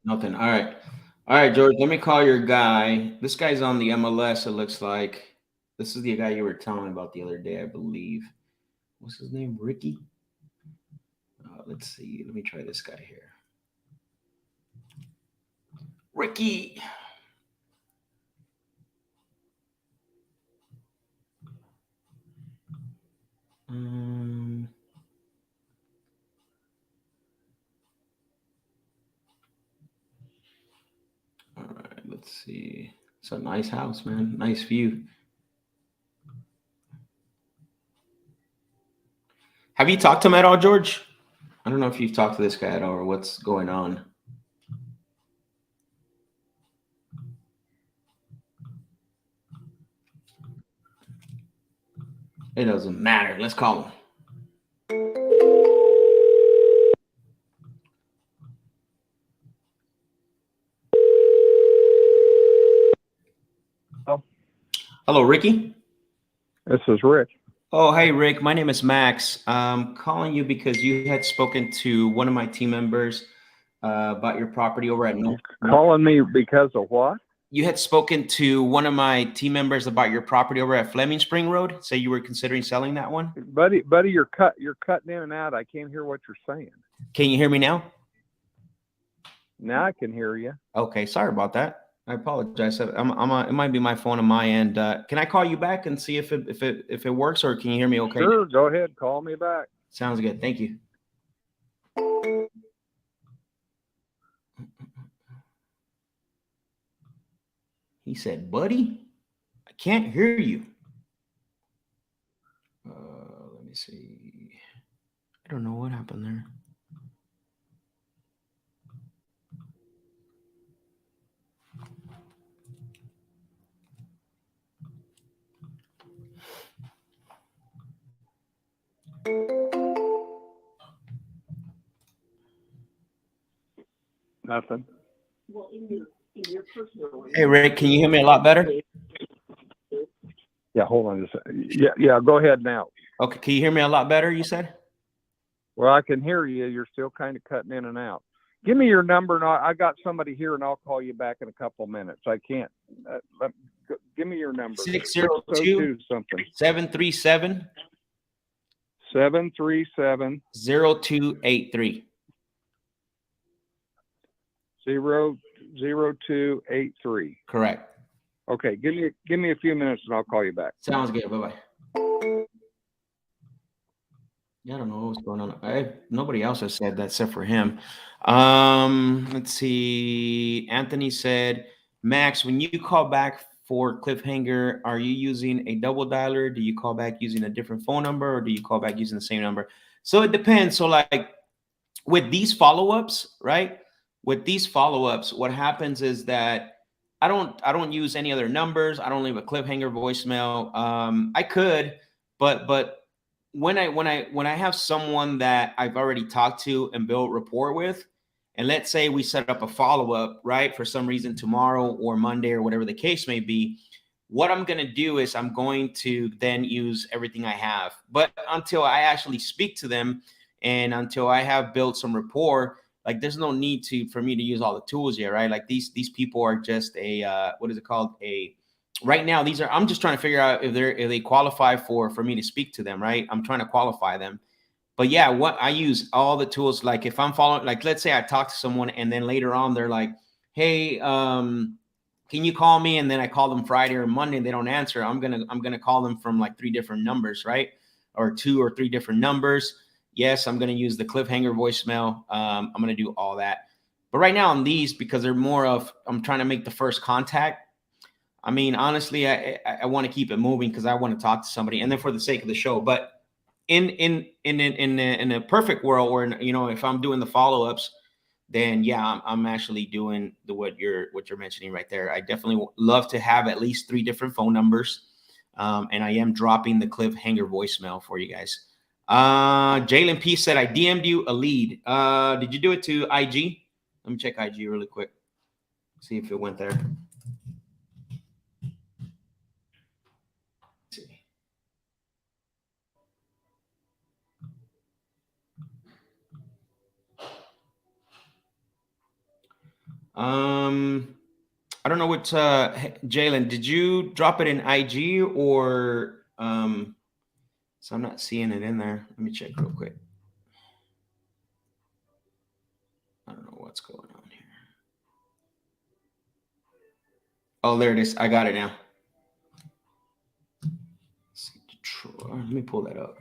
Nothing. All right, George. Let me call your guy. This guy's on the MLS. It looks like this is the guy you were telling me about the other day, I believe. What's his name? Ricky. Let's see. Let me try this guy here. Ricky. All right, let's see. It's a nice house, man. Nice view. Have you talked to him at all, George? I don't know if you've talked to this guy at all or what's going on. It doesn't matter. Let's call him. Hello, Ricky. This is Rick. Oh, hey, Rick. My name is Max. I'm calling you because you had spoken to one of my team members about your property over at North. Calling me because of what? You had spoken to one of my team members about your property over at Fleming Spring Road. So you were considering selling that one? Buddy, you're cutting in and out. I can't hear what you're saying. Can you hear me now? Now I can hear you. Okay, sorry about that. I apologize. It might be my phone on my end. Can I call you back and see if it works, or can you hear me okay? Sure, go ahead. Call me back. Sounds good. Thank you. He said, buddy, I can't hear you. Let me see. I don't know what happened there. Nothing. Hey, Rick, can you hear me a lot better? Yeah, hold on just a second. Yeah, go ahead now. Okay, can you hear me a lot better, you said? Well, I can hear you. You're still kind of cutting in and out. Give me your number, and I got somebody here, and I'll call you back in a couple minutes. I can't. Give me your number. 602 something. 737 737 0283. 0283. Correct. Okay, give me a few minutes, and I'll call you back. Sounds good. Bye-bye. Yeah, I don't know what's going on. Nobody else has said that except for him. Let's see. Anthony said, Max, when you call back for cliffhanger, are you using a double dialer? Do you call back using a different phone number, or do you call back using the same number? So it depends. So like with these follow-ups, right? With these follow-ups, what happens is that I don't use any other numbers. I don't leave a cliffhanger voicemail. I could, but when I have someone that I've already talked to and built rapport with, and let's say we set up a follow-up, right, for some reason tomorrow or Monday or whatever the case may be, what I'm going to do is I'm going to then use everything I have. But until I actually speak to them and until I have built some rapport, like there's no need for me to use all the tools yet, right? Like these people are just what is it called? Right now, I'm just trying to figure out if they qualify for me to speak to them, right? I'm trying to qualify them. But yeah, what I use all the tools. Like if I'm following, like let's say I talk to someone and then later on they're like, hey, can you call me? And then I call them Friday or Monday and they don't answer. I'm gonna call them from like 3 different numbers, right? Or 2 or 3 different numbers. Yes, I'm gonna use the cliffhanger voicemail. I'm gonna do all that. But right now on these, because they're more of I'm trying to make the first contact. I mean, honestly, I want to keep it moving because I want to talk to somebody, and then for the sake of the show. But in a perfect world, where if I'm doing the follow-ups, then yeah, I'm actually doing what you're mentioning right there. I definitely love to have at least 3 different phone numbers, and I am dropping the cliffhanger voicemail for you guys. Jalen P said I DM'd you a lead. Did you do it to IG? Let me check IG really quick. See if it went there. I don't know what Jalen, did you drop it in IG or so I'm not seeing it in there. Let me check real quick. I don't know what's going on here. Oh, there it is. I got it now. Let me pull that up.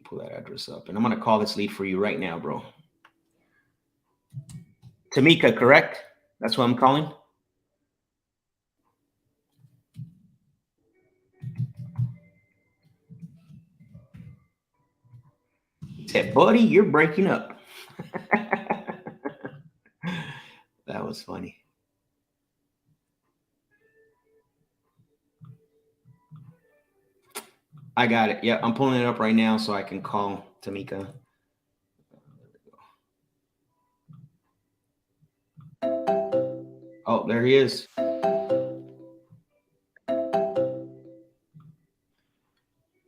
Pull that address up. And I'm gonna call this lead for you right now, bro. Tamika, correct? That's what I'm calling. He said, buddy, you're breaking up. That was funny. I got it. Yeah, I'm pulling it up right now so I can call Tamika. Oh, there he is.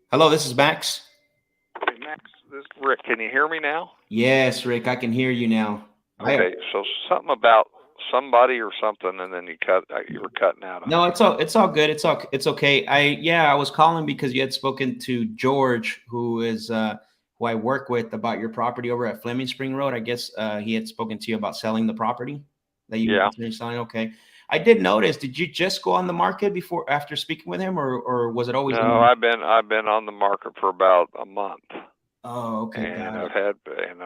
Hello, this is Max. Hey, Max, this is Rick. Can you hear me now? Yes, Rick, I can hear you now. Okay, so something about somebody or something, and then you were cutting out. No, it's all good. It's okay. I was calling because you had spoken to George, who I work with, about your property over at Fleming Spring Road. I guess he had spoken to you about selling the property that you were selling. Okay. I did notice. Did you just go on the market after speaking with him, or was it always? No, I've been on the market for about a month. Oh, okay. And I've had, and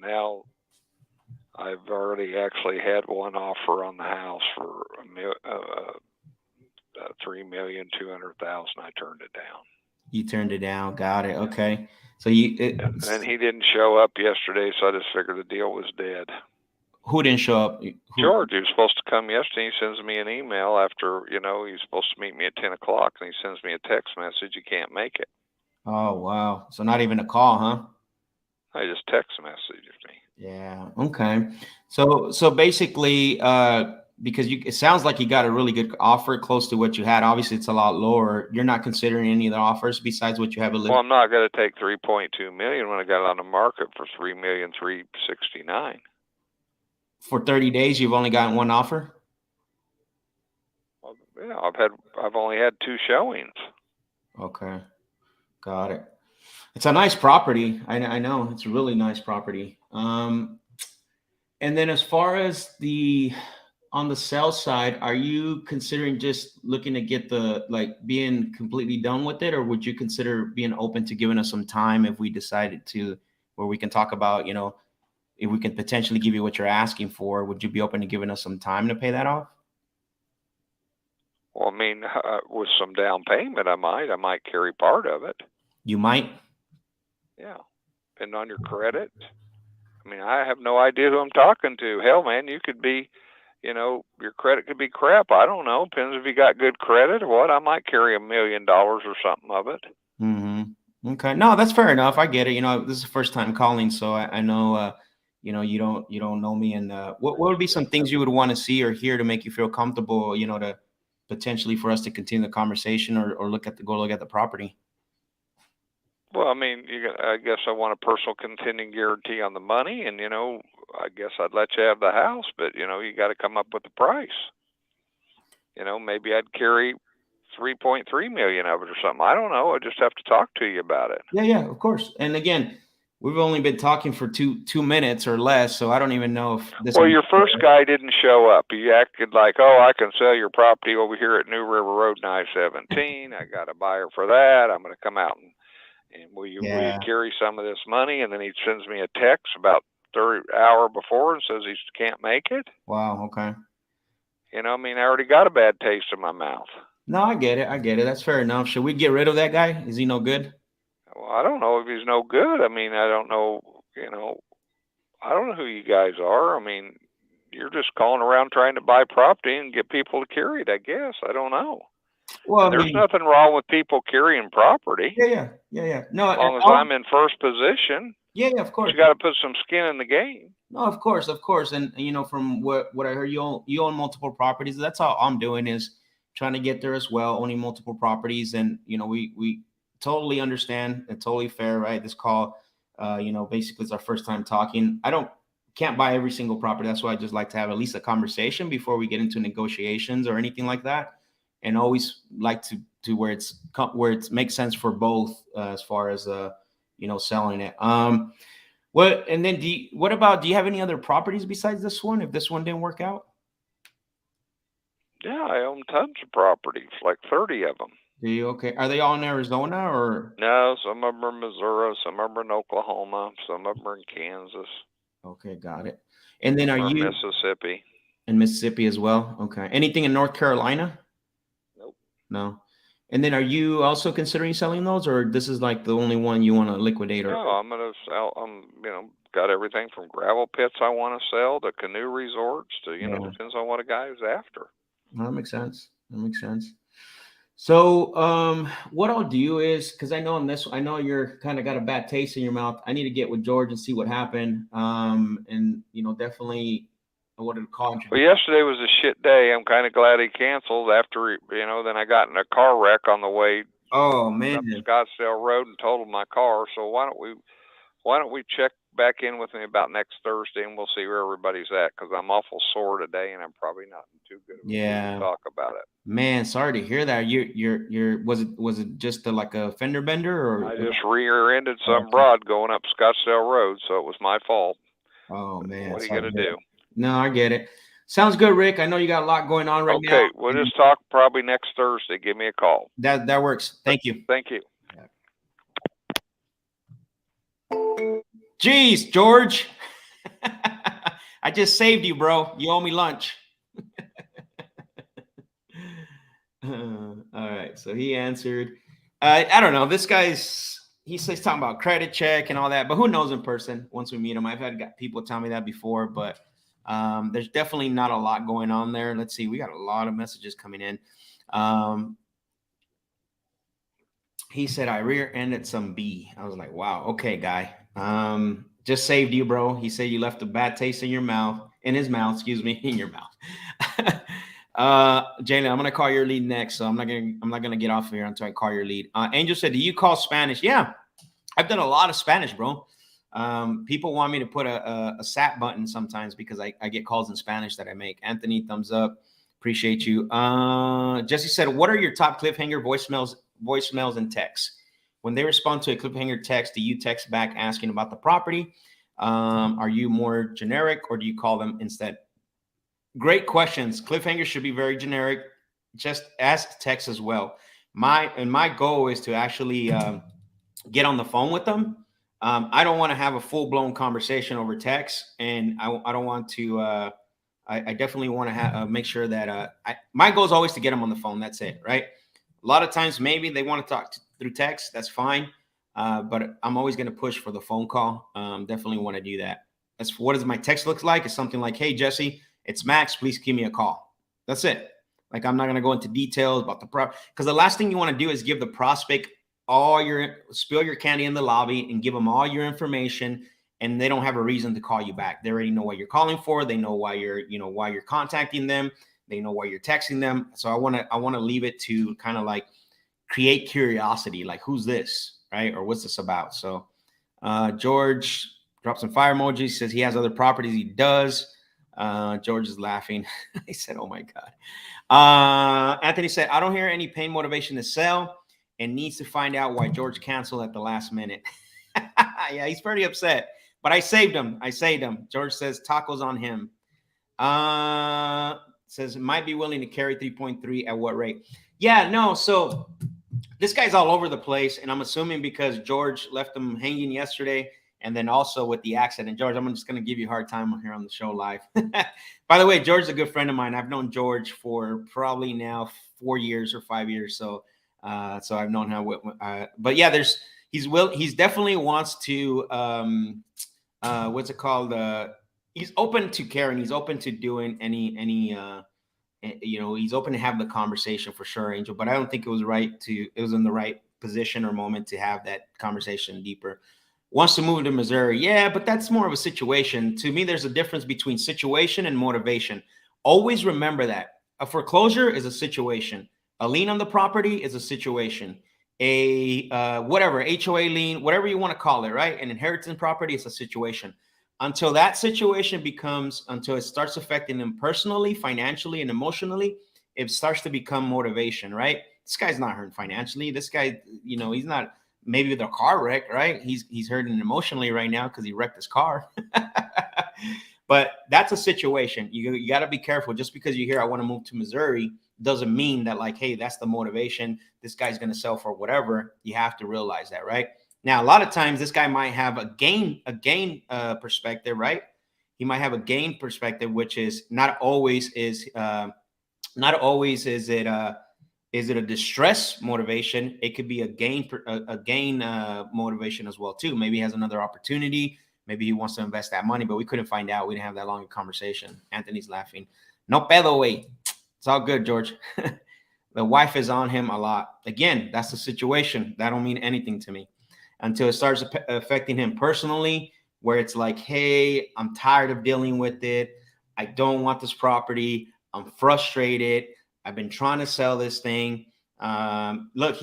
now I've already actually had one offer on the house for $3,200,000. I turned it down. You turned it down. Got it. Okay. So and he didn't show up yesterday, so I just figured the deal was dead. Who didn't show up? George, he was supposed to come yesterday. He sends me an email after, he's supposed to meet me at 10 o'clock, and he sends me a text message. You can't make it. Oh, wow. So not even a call, huh? I just text messaged me. Yeah. Okay. So basically, because it sounds like you got a really good offer close to what you had. Obviously, it's a lot lower. You're not considering any other offers besides what you have a Well, little I'm not going to take 3.2 million when I got it on the market for 3,369,000. for 30 days. You've only gotten one offer. Well, yeah, I've only had 2 showings. Okay. Got it. It's a nice property. I know it's a really nice property. And then as far as on the sell side, are you considering just looking to get being completely done with it, or would you consider being open to giving us some time if we decided to, where we can talk about, if we can potentially give you what you're asking for, would you be open to giving us some time to pay that off? Well, I mean, with some down payment, I might carry part of it. You might. Yeah, depending on your credit. I mean, I have no idea who I'm talking to. Hell, man, you could be, your credit could be crap. I don't know. Depends if you got good credit or what. I might carry $1 million or something of it. Mm-hmm. Okay. No, that's fair enough. I get it. This is the first time calling, so I know, you don't know me. And what would be some things you would want to see or hear to make you feel comfortable, to potentially for us to continue the conversation or go look at the property? Well, I mean, I guess I want a personal continuing guarantee on the money, and I guess I'd let you have the house, but you got to come up with the price. Maybe I'd carry 3.3 million of it or something. I don't know. I just have to talk to you about it. Yeah, of course. And again, we've only been talking for two minutes or less, so I don't even know if this. Well, your first guy didn't show up. He acted like, "Oh, I can sell your property over here at New River Road, I-17. I got a buyer for that. I'm going to come out and will you carry some of this money?" And then he sends me a text about 30 hour before and says he can't make it. Wow. Okay. I already got a bad taste in my mouth. No, I get it. That's fair enough. Should we get rid of that guy? Is he no good? Well, I don't know if he's no good. I don't know, I don't know who you guys are. You're just calling around trying to buy property and get people to carry it, I guess. I don't know. Well, there's nothing wrong with people carrying property. Yeah. No, as long as I'm in first position. Yeah, of course. You got to put some skin in the game. No, of course. And from what I heard, you own multiple properties. That's all I'm doing is trying to get there as well, owning multiple properties. And we totally understand and totally fair, right? This call, basically it's our first time talking. Can't buy every single property. That's why I just like to have at least a conversation before we get into negotiations or anything like that. And always like to where it makes sense for both as far as selling it. Do you have any other properties besides this one? If this one didn't work out? Yeah, I own tons of properties, like 30 of them. Do you? Okay. Are they all in Arizona or? No, some of them are in Missouri, some of them are in Oklahoma, some of them are in Kansas. Okay, got it. And then are you Mississippi? In Mississippi as well. Okay. Anything in North Carolina? Nope. No. And then are you also considering selling those, or this is like the only one you want to liquidate? No, I'm gonna sell. Got everything from gravel pits I want to sell to canoe resorts to depends on what a guy is after. Well, that makes sense. So what I'll do is, because I know you're kind of got a bad taste in your mouth. I need to get with George and see what happened. And definitely I wanted to call him. Well, yesterday was a shit day. I'm kind of glad he canceled after then I got in a car wreck on the way. Oh man, up Scottsdale Road and totaled my car. So why don't we check back in with me about next Thursday and we'll see where everybody's at, because I'm awful sore today and I'm probably not in too good of a mood to talk about it. Man, sorry to hear that. Was it just like a fender bender, or I just rear-ended some broad going up Scottsdale Road, so it was my fault. Oh man, what are you gonna do? No, I get it. Sounds good, Rick. I know you got a lot going on right now. Okay, we'll just talk probably next Thursday. Give me a call. That works. Thank you. Thank you. Jeez, George. I just saved you, bro. You owe me lunch. All right. So he answered. I don't know. This he's talking about credit check and all that, but who knows in person once we meet him. I've had people tell me that before, but there's definitely not a lot going on there. Let's see. We got a lot of messages coming in. He said, I rear-ended some B. I was like, wow. Okay, guy. Just saved you, bro. He said you left a bad taste in your mouth, in his mouth, excuse me, in your mouth. Jalen, I'm gonna call your lead next, so I'm not gonna get off of here until I call your lead. Angel said, "Do you call Spanish?" Yeah, I've done a lot of Spanish, bro. People want me to put a sat button sometimes because I get calls in Spanish that I make. Anthony, thumbs up. Appreciate you. Jesse said, "What are your top cliffhanger voicemails and texts? When they respond to a cliffhanger text, do you text back asking about the property? Are you more generic or do you call them instead?" Great questions. Cliffhanger should be very generic. Just ask text as well. My goal is to actually get on the phone with them. I don't want to have a full-blown conversation over text, and I don't want to. I definitely want to make sure that my goal is always to get them on the phone. That's it, right? A lot of times, maybe they want to talk through text. That's fine, but I'm always going to push for the phone call. Definitely want to do that. That's what does my text look like? It's something like, "Hey, Jesse, it's Max. Please give me a call." That's it. Like, I'm not going to go into details about the prop, because the last thing you want to do is give the prospect spill your candy in the lobby and give them all your information, and they don't have a reason to call you back. They already know what you're calling for. They know why you're contacting them. They know why you're texting them. So I want to leave it to kind of like create curiosity, like, who's this, right? Or what's this about? So George dropped some fire emojis, says he has other properties. He does. George is laughing. He said, "Oh my God." Anthony said, "I don't hear any pain motivation to sell, and needs to find out why George canceled at the last minute." Yeah, he's pretty upset, but I saved him. George says tacos on him. Says might be willing to carry 3.3 at what rate? Yeah, no. So this guy's all over the place, and I'm assuming because George left him hanging yesterday, and then also with the accident. George, I'm just going to give you a hard time here on the show live. By the way, George's a good friend of mine. I've known George for probably now 4 years or 5 years. So I've known him. But yeah, he's definitely wants to, what's it called? He's open to caring. He's open to doing any, he's open to have the conversation for sure, Angel. But I don't think it was in the right position or moment to have that conversation deeper. Wants to move to Missouri. Yeah, but that's more of a situation. To me, there's a difference between situation and motivation. Always remember that. A foreclosure is a situation. A lien on the property is a situation. Whatever, HOA lien, whatever you want to call it, right? An inheritance property is a situation. Until that situation until it starts affecting them personally, financially, and emotionally, it starts to become motivation, right? This guy's not hurting financially. This guy, he's not. Maybe the car wreck, right? He's hurting emotionally right now because he wrecked his car. But that's a situation. You got to be careful. Just because you hear I want to move to Missouri doesn't mean that, like, hey, that's the motivation. This guy's going to sell for whatever. You have to realize that, right? Now, a lot of times this guy might have a gain perspective, right? He might have a gain perspective, which is not always is it a distress motivation? It could be a gain motivation as well too. Maybe he has another opportunity. Maybe he wants to invest that money, but we couldn't find out. We didn't have that long a conversation. Anthony's laughing. No pedo, way. It's all good, George. The wife is on him a lot. Again, that's the situation. That don't mean anything to me until it starts affecting him personally, where it's like, hey, I'm tired of dealing with it. I don't want this property. I'm frustrated. I've been trying to sell this thing. Look,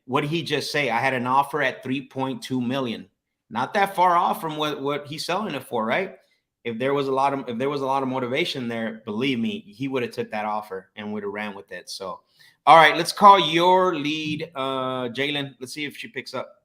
what did he just say? I had an offer at 3.2 million. Not that far off from what he's selling it for, right? If there was a lot of motivation there, believe me, he would have took that offer and would have ran with it. So, all right, let's call your lead, Jalen. Let's see if she picks up.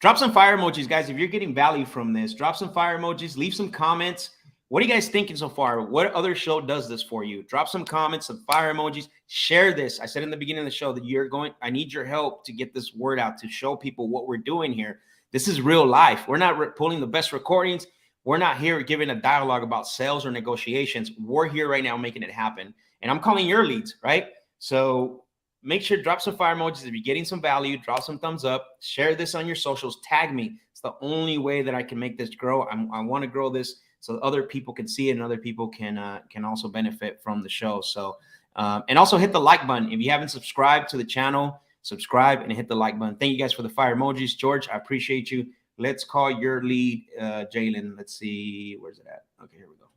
Drop some fire emojis, guys. If you're getting value from this, drop some fire emojis. Leave some comments. What are you guys thinking so far? What other show does this for you? Drop some comments, some fire emojis. Share this. I said in the beginning of the show that I need your help to get this word out, to show people what we're doing here. This is real life. We're not pulling the best recordings. We're not here giving a dialogue about sales or negotiations. We're here right now making it happen. And I'm calling your leads, right? So make sure to drop some fire emojis. If you're getting some value, drop some thumbs up. Share this on your socials. Tag me. It's the only way that I can make this grow. I want to grow this so other people can see it and other people can also benefit from the show. So, and also hit the like button. If you haven't subscribed to the channel, subscribe and hit the like button. Thank you guys for the fire emojis. George, I appreciate you. let's call your lead, Jalen. Let's see, where's it at? Okay, here we go.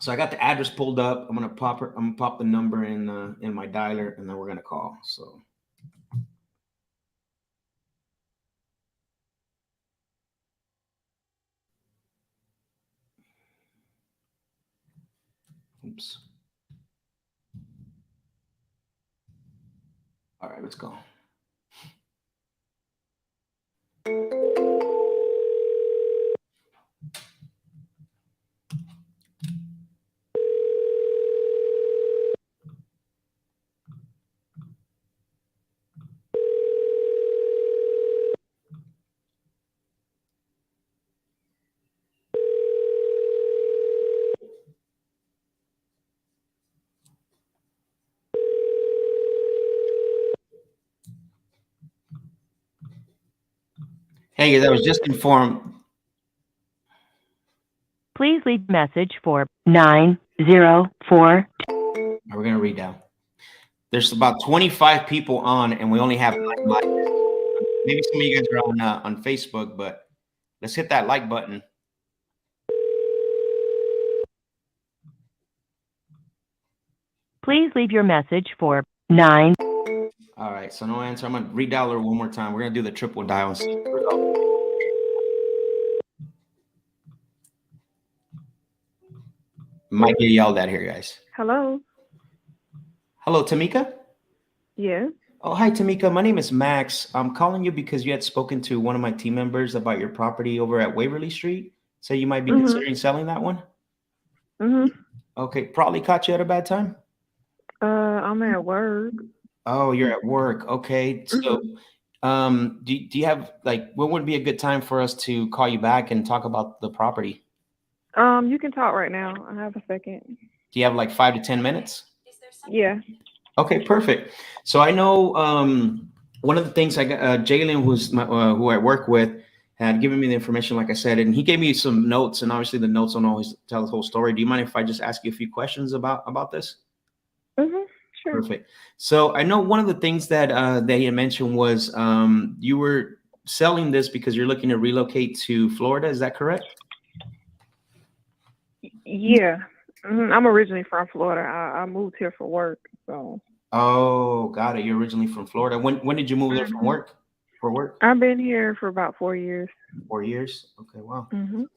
So I got the address pulled up. I'm gonna pop the number in my dialer, and then we're gonna call. So. Oops. All right, let's go. Hey guys, I was just informed. Please leave a message for 904. We're gonna read down. There's about 25 people on, and we only have 9 likes. Maybe some of you guys are on Facebook, but let's hit that like button. Please leave your message for 9. All right, so no answer. I'm gonna redial her one more time. We're gonna do the triple dial and see. Might get yelled at here, guys. Hello. Hello, Tamika? Yes. Oh, hi, Tamika. My name is Max. I'm calling you because you had spoken to one of my team members about your property over at Waverly Street. So you might be considering selling that one? Okay, probably caught you at a bad time? I'm at work. Oh, you're at work. Okay. So do you have, like, when would be a good time for us to call you back and talk about the property? You can talk right now. I have a second. Do you have like 5 to 10 minutes? Yeah. Okay, perfect. So I know one of the things I got, Jalen, who I work with, had given me the information, like I said, and he gave me some notes, and obviously the notes don't always tell the whole story. Do you mind if I just ask you a few questions about this? Sure. Perfect. So I know one of the things that they had mentioned was you were selling this because you're looking to relocate to Florida. Is that correct? Yeah. I'm originally from Florida. I moved here for work. So. Oh, got it. You're originally from Florida. When did you move there from work? For work? I've been here for about 4 years. 4 years? Okay, wow.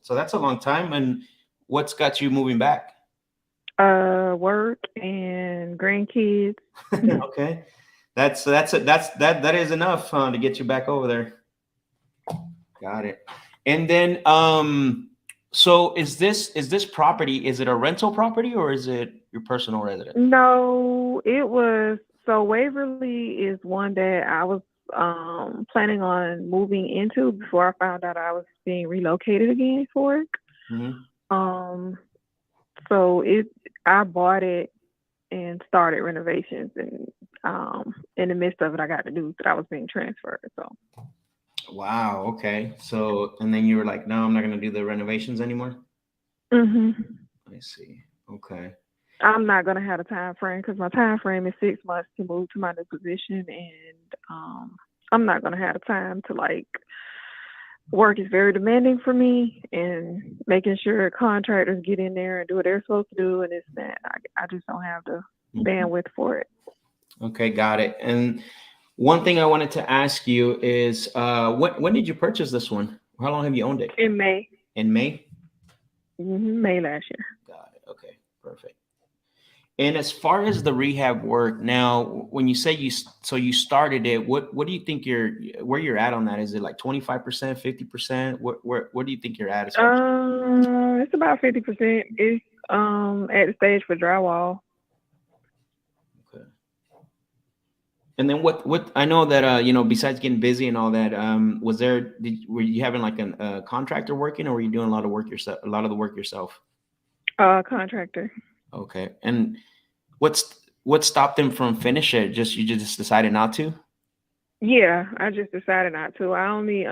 So that's a long time. And what's got you moving back? Work and grandkids. Okay, that is enough to get you back over there. Got it. And then so is this property, is it a rental property or is it your personal residence? No, it was, so Waverly is one that I was planning on moving into before I found out I was being relocated again for work. So I bought it and started renovations, and in the midst of it, I got the news that I was being transferred. So. Wow. Okay. So, and then you were like, no, I'm not going to do the renovations anymore. I see. Okay. I'm not going to have a time frame because my time frame is 6 months to move to my new position, and I'm not going to have the time to, like, work is very demanding for me, and making sure contractors get in there and do what they're supposed to do, and it's that I just don't have the bandwidth for it. Okay, got it. And one thing I wanted to ask you is, when did you purchase this one? How long have you owned it? In May. In May? May last year. Got it. Okay, perfect. And as far as the rehab work, now, when you say you started it, what do you think where you're at on that? Is it like 25%, 50%? Where do you think you're at? It's about 50%. It's at the stage for drywall. Okay. And then what I know that besides getting busy and all that, were you having like a contractor working, or were you doing a lot of the work yourself? Contractor. Okay. And what stopped them from finishing it? You just decided not to? Yeah, I just decided not to. I only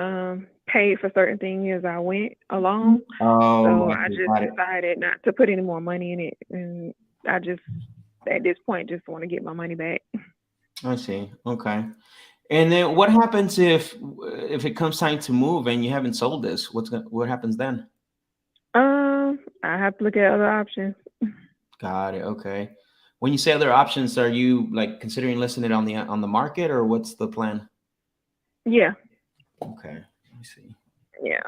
paid for certain things as I went along. So I just decided not to put any more money in it, and I just at this point just want to get my money back. I see. Okay. And then what happens if if it comes time to move and you haven't sold this? What happens then? I have to look at other options. Got it. Okay. When you say other options, are you like considering listing it on the market, or what's the plan? Yeah. Okay. Let me see. Yeah.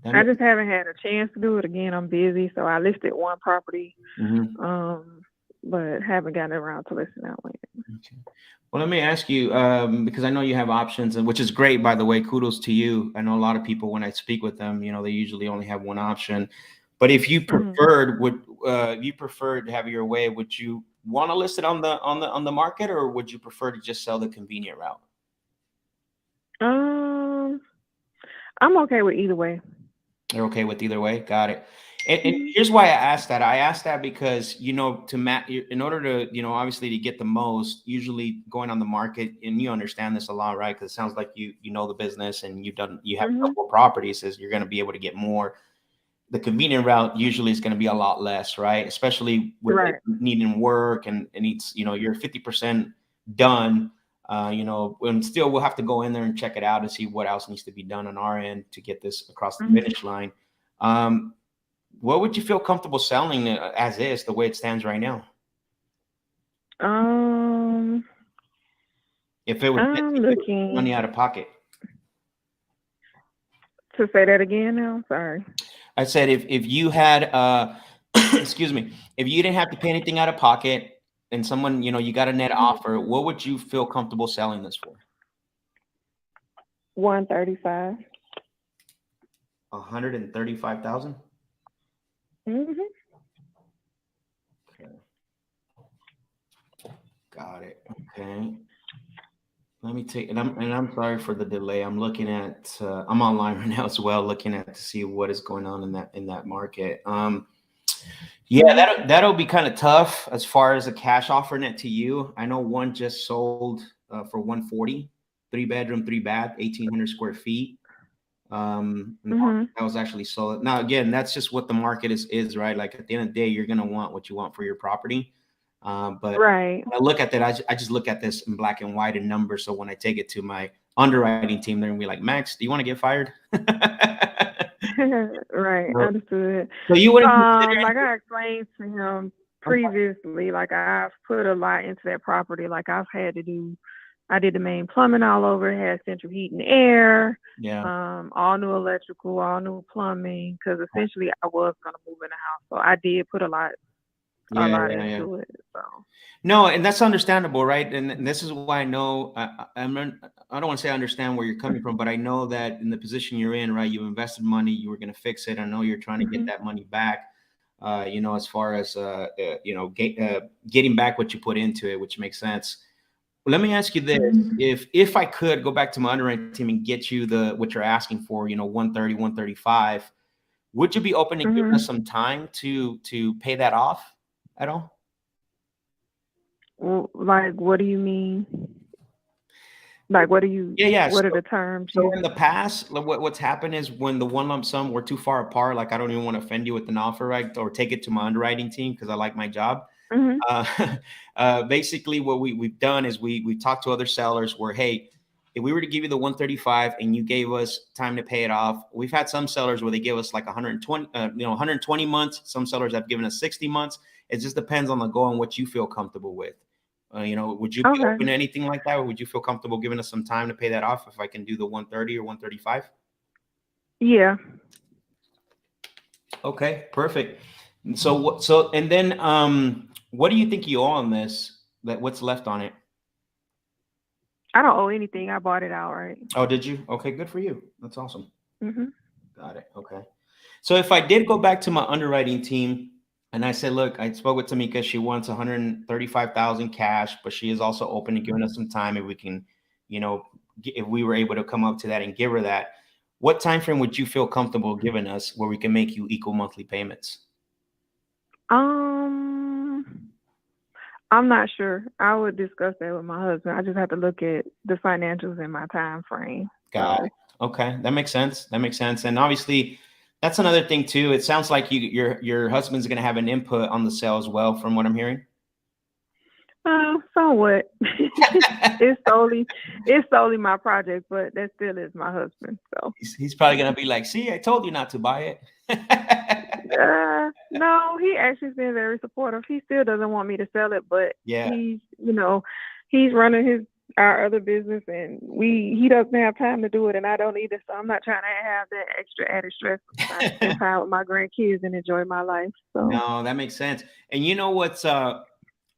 I just haven't had a chance to do it. Again, I'm busy, so I listed one property, but haven't gotten around to listing that one yet. Okay. Well, let me ask you, because I know you have options, and which is great, by the way. Kudos to you. I know a lot of people, when I speak with them, they usually only have one option. But if you preferred, if you preferred to have your way, would you want to list it on the market, or would you prefer to just sell the convenient route? I'm okay with either way. You're okay with either way. Got it. And here's why I asked that. I asked that because, in order to, obviously to get the most, usually going on the market, and you understand this a lot, right? Because it sounds like you know the business and you have a couple of properties, is you're going to be able to get more. The convenient route usually is going to be a lot less, right? Especially with needing work and needs, you're 50% done, and still we'll have to go in there and check it out and see what else needs to be done on our end to get this across the finish line. What would you feel comfortable selling as is, the way it stands right now? If it was looking money out of pocket. To say that again now, sorry. I said if you had excuse me, if you didn't have to pay anything out of pocket and someone, you got a net offer, what would you feel comfortable selling this for? 135. 135,000? Okay. Got it. Okay. Let me take, and I'm sorry for the delay. I'm looking at, I'm online right now as well, looking at to see what is going on in that market. Yeah, that'll be kind of tough as far as a cash offer net to you. I know one just sold for 140, 3-bedroom, 3-bath, 1,800 square feet. That was actually sold. Now, again, that's just what the market is, right? Like at the end of the day, you're going to want what you want for your property. But when I look at that, I just look at this in black and white and numbers. So when I take it to my underwriting team, they're going to be like, Max, do you want to get fired? Right. Understood. So you wouldn't like I explained to him previously, like I've put a lot into that property. Like I did the main plumbing all over, it had central heat and air, all new electrical, all new plumbing, because essentially I was going to move in the house. So I did put a lot into it. So. No, and that's understandable, right? And this is why I know, I don't want to say I understand where you're coming from, but I know that in the position you're in, right, you invested money, you were going to fix it. I know you're trying to get that money back, as far as, getting back what you put into it, which makes sense. Let me ask you this. If I could go back to my underwriting team and get you what you're asking for, 130, 135, would you be open to giving us some time to pay that off at all? Well, like, what do you mean? Like, what do you? What are the terms? So in the past, what's happened is when the one lump sum were too far apart, like I don't even want to offend you with an offer, right? Or take it to my underwriting team because I like my job. Basically what we've done is we talked to other sellers where, hey, if we were to give you the 135 and you gave us time to pay it off, we've had some sellers where they give us like 120 months. Some sellers have given us 60 months. It just depends on the goal and what you feel comfortable with. Would you be open to anything like that? Or would you feel comfortable giving us some time to pay that off if I can do the 130 or 135? Yeah. Okay, perfect. So and then what do you think you owe on this? What's left on it? I don't owe anything. I bought it outright. Oh, did you? Okay, good for you. That's awesome. Got it. Okay. So if I did go back to my underwriting team and I said, look, I spoke with Tamika. She wants 135,000 cash, but she is also open to giving us some time if we can, if we were able to come up to that and give her that. What time frame would you feel comfortable giving us where we can make you equal monthly payments? I'm not sure. I would discuss that with my husband. I just have to look at the financials in my time frame. Got it. Okay, that makes sense. And obviously, that's another thing too. It sounds like your husband's going to have an input on the sale as well, from what I'm hearing. Somewhat. it's solely my project, but that still is my husband. So he's probably gonna be like, "See, I told you not to buy it." no, he actually's been very supportive. He still doesn't want me to sell it, but Yeah. he's running our other business, and he doesn't have time to do it, and I don't either. So I'm not trying to have that extra added stress. I'm trying to spend time with my grandkids and enjoy my life. So No, that makes sense. And you know what's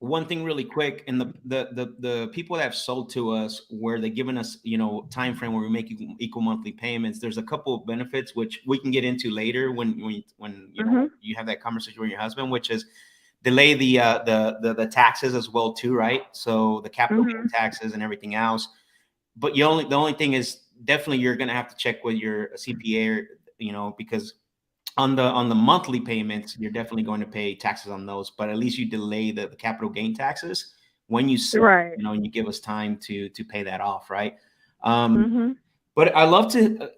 one thing really quick, and the people that have sold to us where they've given us, time frame where we make equal monthly payments, there's a couple of benefits which we can get into later when you have that conversation with your husband, which is delay the taxes as well too, right? So the capital gain taxes and everything else. But the only thing is definitely you're gonna have to check with your CPA, because on the monthly payments, you're definitely going to pay taxes on those, but at least you delay the capital gain taxes when you sell, right. And you give us time to pay that off, right? But I love to,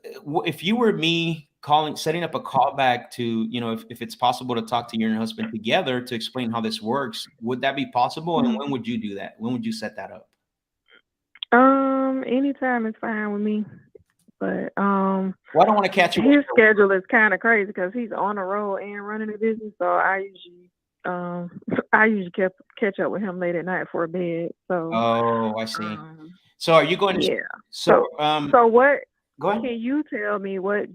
if you were me setting up a call back to, if it's possible to talk to you and your husband together to explain how this works, would that be possible? And when would you do that? When would you set that up? Anytime is fine with me. But well, I don't want to catch you. His schedule is kind of crazy because he's on the road and running a business. So I usually catch up with him late at night for a bed. So I see. So are you going to? Yeah. So what? Go ahead. Can you tell me what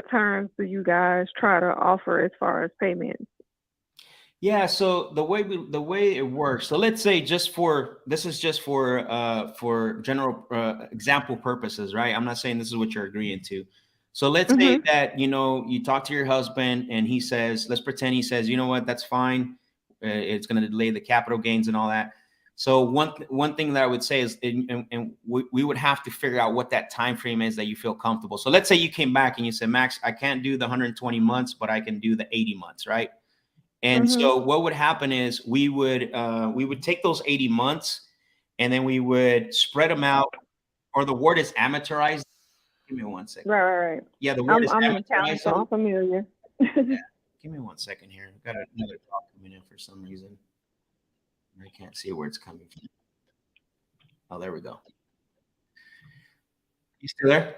terms do you guys try to offer as far as payments? Yeah, so the way it works. So let's say this is just for general example purposes, right? I'm not saying this is what you're agreeing to. So let's say that you talk to your husband and he says, let's pretend he says, you know what, that's fine. It's going to delay the capital gains and all that. So one thing that I would say is, and we would have to figure out what that time frame is that you feel comfortable. So let's say you came back and you said, Max, I can't do the 120 months, but I can do the 80 months, right? And so what would happen is we would take those 80 months and then we would spread them out, or the word is amortized. Give me 1 second. Right. Yeah, the word is I'm amortized. so I'm familiar. Yeah. Give me 1 second here. I've got another call coming in for some reason. I can't see where it's coming from. Oh, there we go. You still there?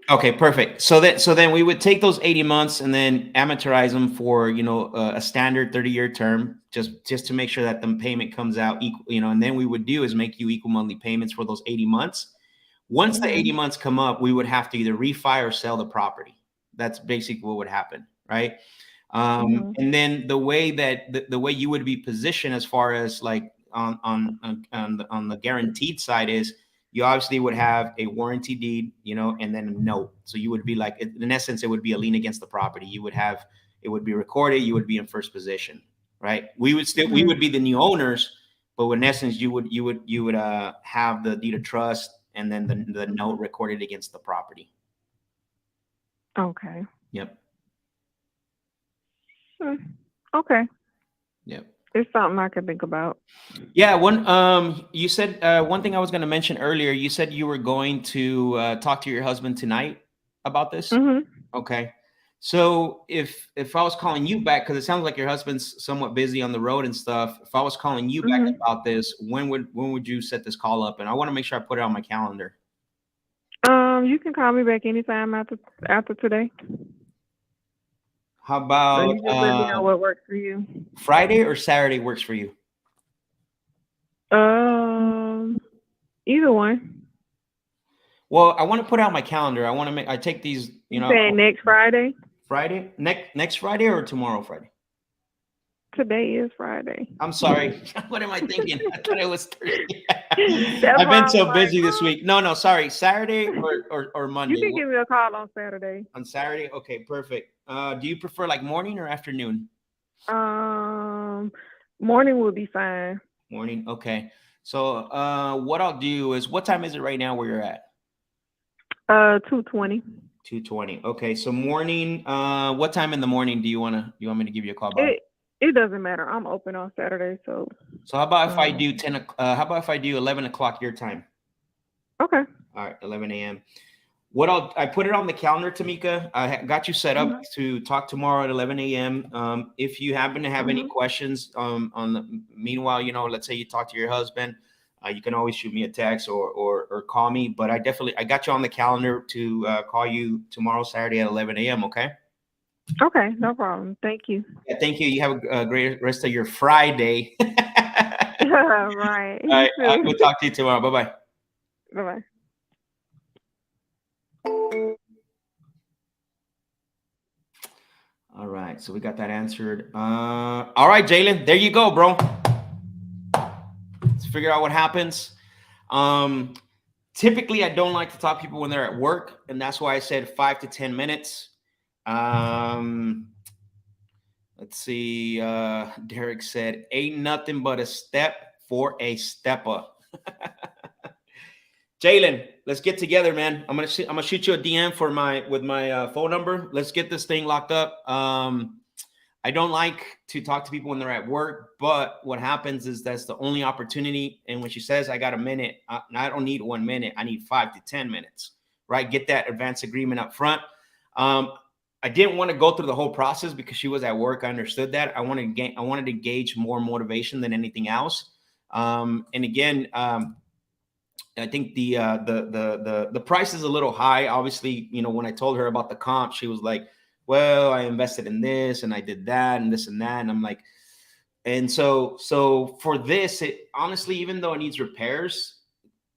Okay, perfect. So then we would take those 80 months and then amortize them for a standard 30-year term, just to make sure that the payment comes out equal. And then we would do is make you equal monthly payments for those 80 months. Once the 80 months come up, we would have to either refi or sell the property. That's basically what would happen, right? And then the way you would be positioned as far as like on the guaranteed side is, you obviously would have a warranty deed, and then a note. So you would be like, in essence, it would be a lien against the property. It would be recorded. You would be in first position, right? We would be the new owners, but in essence, you would have the deed of trust and then the note recorded against the property. Okay. Yep. Okay. Yep. It's something I can think about. Yeah. You said one thing I was going to mention earlier. You said you were going to talk to your husband tonight about this. Okay. So if I was calling you back, because it sounds like your husband's somewhat busy on the road and stuff. If I was calling you back about this, when would you set this call up? And I want to make sure I put it on my calendar. You can call me back anytime after today. How about so you just let me know what works for you? Friday or Saturday works for you? Either one. Well, I want to put out my calendar. I take these, Saying next Friday? Friday? Next Friday or tomorrow Friday? Today is Friday. I'm sorry. What am I thinking? I thought it was Thursday. I've been so busy this week. No, sorry. Saturday or Monday? You can give me a call on Saturday. On Saturday? Okay, perfect. Do you prefer like morning or afternoon? Morning will be fine. Morning. Okay. So what I'll do is, what time is it right now where you're at? 2:20. 2:20. Okay. So morning, what time in the morning do you want me to give you a call back? It doesn't matter. I'm open on Saturday. So how about if I do 10, how about if I do 11 o'clock your time? Okay. All right. 11 a.m. I put it on the calendar, Tamika. I got you set up to talk tomorrow at 11 a.m. If you happen to have any questions meanwhile, let's say you talk to your husband, you can always shoot me a text or call me. But I got you on the calendar to call you tomorrow, Saturday at 11 a.m. Okay. Okay, no problem. Thank you. Yeah, thank you. You have a great rest of your Friday. Right. All right. We'll talk to you tomorrow. Bye-bye. Bye-bye. All right. So we got that answered. All right, Jalen. There you go, bro. Let's figure out what happens. Typically, I don't like to talk to people when they're at work, and that's why I said 5 to 10 minutes. Let's see. Derek said, "Ain't nothing but a step for a stepper." Jalen, let's get together, man. I'm gonna shoot you a DM with my phone number. Let's get this thing locked up. I don't like to talk to people when they're at work, but what happens is that's the only opportunity. And when she says I got a minute, I don't need 1 minute. I need 5 to 10 minutes, right? Get that advance agreement up front. I didn't want to go through the whole process because she was at work. I understood that. I wanted to gauge more motivation than anything else. And again, I think the price is a little high. Obviously, when I told her about the comp, she was like, "Well, I invested in this and I did that and this and that." And I'm like, and so for this, it honestly, even though it needs repairs,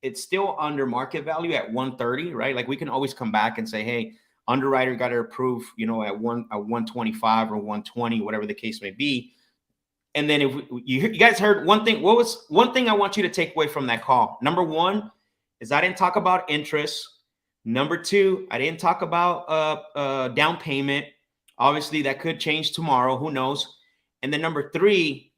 it's still under market value at 130, right? Like we can always come back and say, "Hey, underwriter got to approve, at 125 or 120, whatever the case may be." And then if you guys heard one thing, what was one thing I want you to take away from that call? Number one is I didn't talk about interest. Number two, I didn't talk about down payment. Obviously, that could change tomorrow. Who knows? And then number three,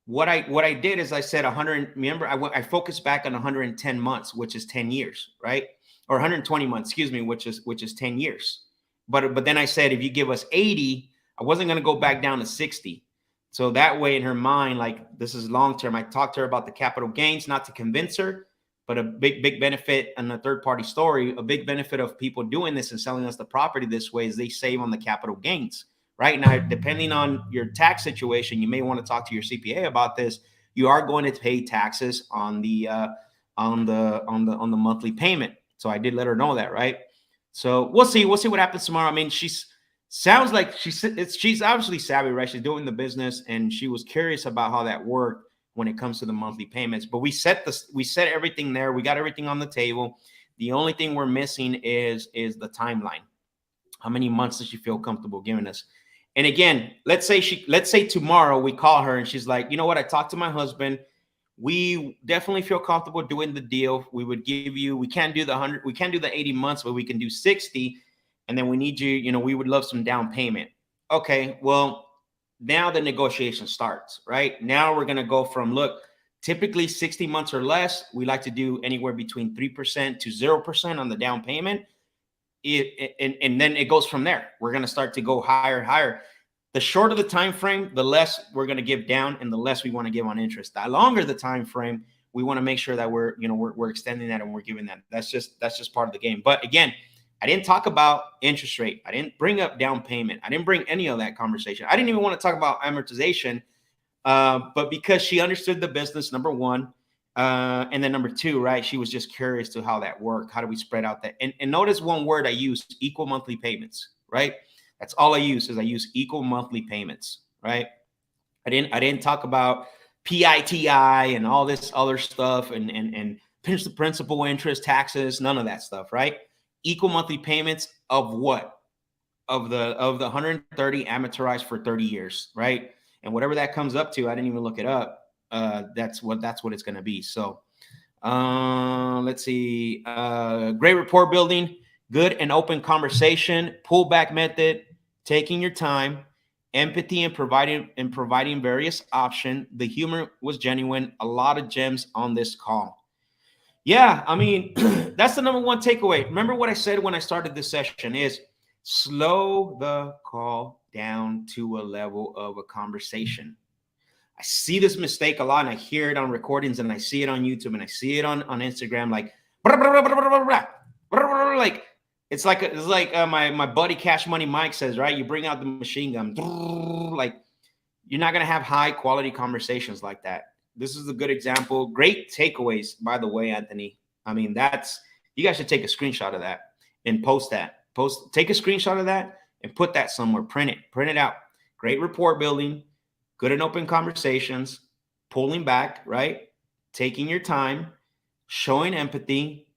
what I did is I said 100. Remember, I focused back on 110 months, which is 10 years, right? Or 120 months, excuse me, which is 10 years. But then I said if you give us 80, I wasn't going to go back down to 60. So that way in her mind, like this is long-term. I talked to her about the capital gains, not to convince her, but a big benefit and a third-party story, a big benefit of people doing this and selling us the property this way is they save on the capital gains. Right now, depending on your tax situation, you may want to talk to your CPA about this. You are going to pay taxes on the monthly payment. So I did let her know that, right? So we'll see what happens tomorrow. I mean, sounds like she's obviously savvy, right? She's doing the business, and she was curious about how that worked when it comes to the monthly payments. But we set everything there. We got everything on the table. The only thing we're missing is the timeline. How many months does she feel comfortable giving us? And again, let's say tomorrow we call her and she's like, "You know what? I talked to my husband. We definitely feel comfortable doing the deal. We would give you. We can't do the 100. We can't do the 80 months, but we can do 60. And then we need you, we would love some down payment." Okay, well, now the negotiation starts, right? Now we're going to go from, look, typically 60 months or less, we like to do anywhere between 3% to 0% on the down payment. And then it goes from there. We're going to start to go higher. The shorter the time frame, the less we're going to give down and the less we want to give on interest. The longer the time frame, we want to make sure that we're extending that and we're giving that. That's just part of the game. But again, I didn't talk about interest rate. I didn't bring up down payment. I didn't bring any of that conversation. I didn't even want to talk about amortization, but because she understood the business, number one, and then number two, right? She was just curious to how that worked. How do we spread out that? And notice one word I used: equal monthly payments, right? That's all I use equal monthly payments, right? I didn't talk about PITI and all this other stuff and principal, interest, taxes, none of that stuff, right? Equal monthly payments of what? Of the 130 amortized for 30 years, right? And whatever that comes up to, I didn't even look it up. That's what it's going to be. So let's see. Great rapport building, good and open conversation, pullback method, taking your time, empathy and providing various options. The humor was genuine. A lot of gems on this call. Yeah, I mean, that's the number one takeaway. Remember what I said when I started this session is slow the call down to a level of a conversation. I see this mistake a lot, and I hear it on recordings, and I see it on YouTube, and I see it on Instagram, like It's like my buddy Cash Money Mike says, right? You bring out the machine gun, like you're not gonna have high quality conversations like that. This is a good example. Great takeaways, by the way, Anthony. I mean, you guys should take a screenshot of that and post that. Take a screenshot of that and put that somewhere. Print it out. Great report building, good and open conversations, pulling back, right? Taking your time, showing empathy,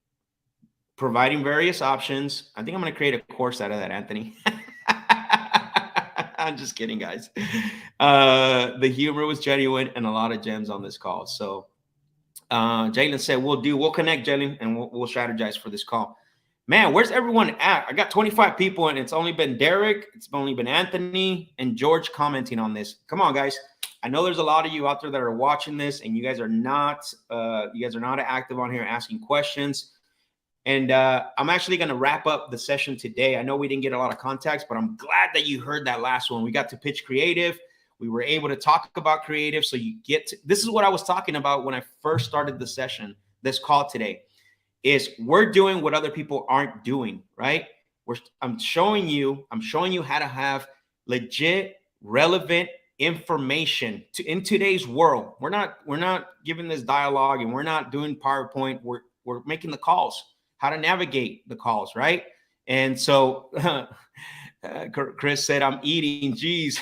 providing various options. I think I'm going to create a course out of that, Anthony. I'm just kidding, guys. The humor was genuine and a lot of gems on this call. So Jalen said, we'll connect, Jalen, and we'll strategize for this call. Man, where's everyone at? I got 25 people, and it's only been Derek, it's only been Anthony, and George commenting on this. Come on, guys. I know there's a lot of you out there that are watching this, and you guys are not active on here asking questions. And I'm actually going to wrap up the session today. I know we didn't get a lot of context, but I'm glad that you heard that last one. We got to pitch creative. We were able to talk about creative. So this is what I was talking about when I first started the session, this call today, is we're doing what other people aren't doing, right? I'm showing you how to have legit, relevant information in today's world. We're not giving this dialogue, and we're not doing PowerPoint. We're making the calls, how to navigate the calls, right? And so Chris said, I'm eating. Geez.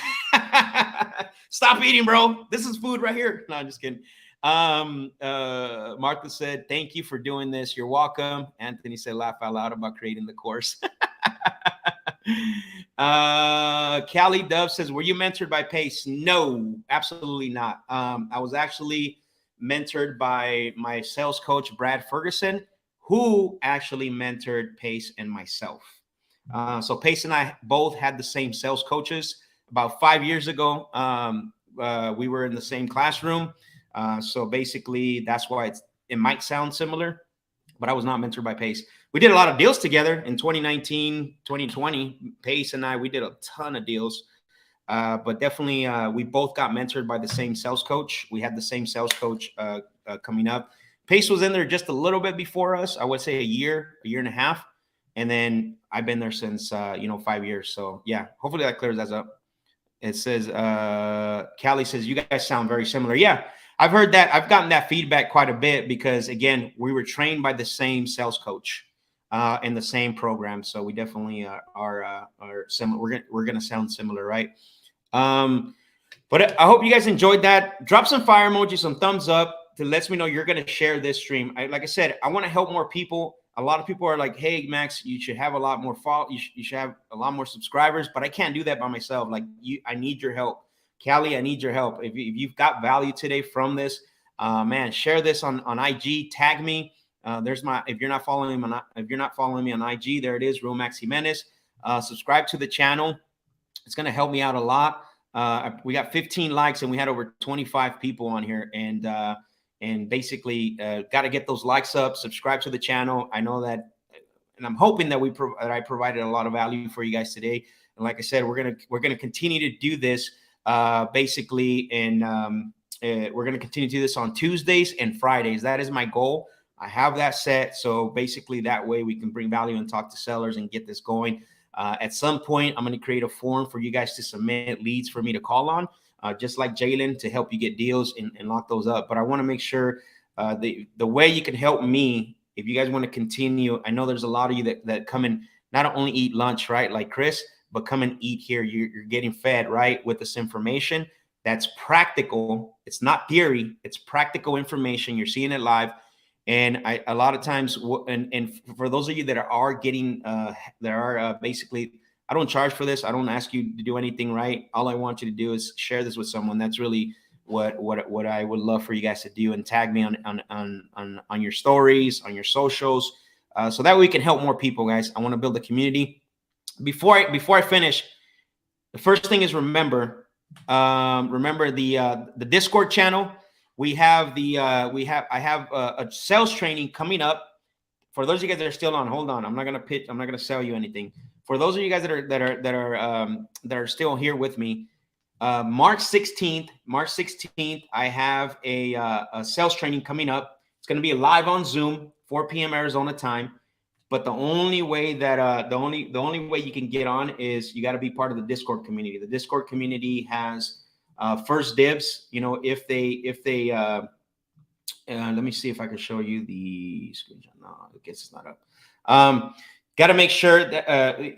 Stop eating, bro. This is food right here. No, I'm just kidding. Martha said, thank you for doing this. You're welcome. Anthony said, laugh out loud about creating the course. Callie Dove says, were you mentored by Pace? No, absolutely not. I was actually mentored by my sales coach, Brad Ferguson, who actually mentored Pace and myself. So Pace and I both had the same sales coaches. About 5 years ago, we were in the same classroom. So basically, that's why it might sound similar, but I was not mentored by Pace. We did a lot of deals together in 2019, 2020. Pace and I, we did a ton of deals, but definitely we both got mentored by the same sales coach. We had the same sales coach coming up. Pace was in there just a little bit before us. I would say a year and a half. And then I've been there since, 5 years. So yeah, hopefully that clears that up. It says, Callie says, you guys sound very similar. Yeah, I've heard that. I've gotten that feedback quite a bit because, again, we were trained by the same sales coach in the same program. So we definitely are similar. We're gonna sound similar, right? But I hope you guys enjoyed that. Drop some fire emojis, some thumbs up to let me know you're going to share this stream. Like I said, I want to help more people. A lot of people are like, hey, Max, you should have a lot more you should have a lot more subscribers, but I can't do that by myself. Like I need your help. Callie, I need your help. If you've got value today from this, man, share this on IG, tag me. If you're not following me on IG, there it is, Real Max Jimenez. Subscribe to the channel. It's going to help me out a lot. We got 15 likes and we had over 25 people on here, and basically got to get those likes up, subscribe to the channel. I know that, and I'm hoping that I provided a lot of value for you guys today. And like I said, we're gonna continue to do this basically, and we're gonna continue to do this on Tuesdays and Fridays. That is my goal. I have that set, so basically that way we can bring value and talk to sellers and get this going. At some point, I'm going to create a form for you guys to submit leads for me to call on, just like Jalen, to help you get deals and lock those up. But I want to make sure the way you can help me, if you guys want to continue, I know there's a lot of you that come and not only eat lunch, right, like Chris, but come and eat here. You're getting fed, right, with this information. That's practical. It's not theory. It's practical information. You're seeing it live. And a lot of times, and for those of you that are getting, basically, I don't charge for this. I don't ask you to do anything, right? All I want you to do is share this with someone. That's really what I would love for you guys to do, and tag me on your stories, on your socials, so that we can help more people, guys. I want to build a community. Before I finish, the first thing is remember the Discord channel. I have a sales training coming up. For those of you guys that are still on, hold on. I'm not gonna sell you anything. For those of you guys that are still here with me, March 16th, I have a sales training coming up. It's gonna be live on Zoom, 4 p.m. Arizona time. But the only way that the only way you can get on is you got to be part of the Discord community. The Discord community has first dibs. You know, if they let me see if I can show you the screenshot. No, I guess it's not up. Got to make sure that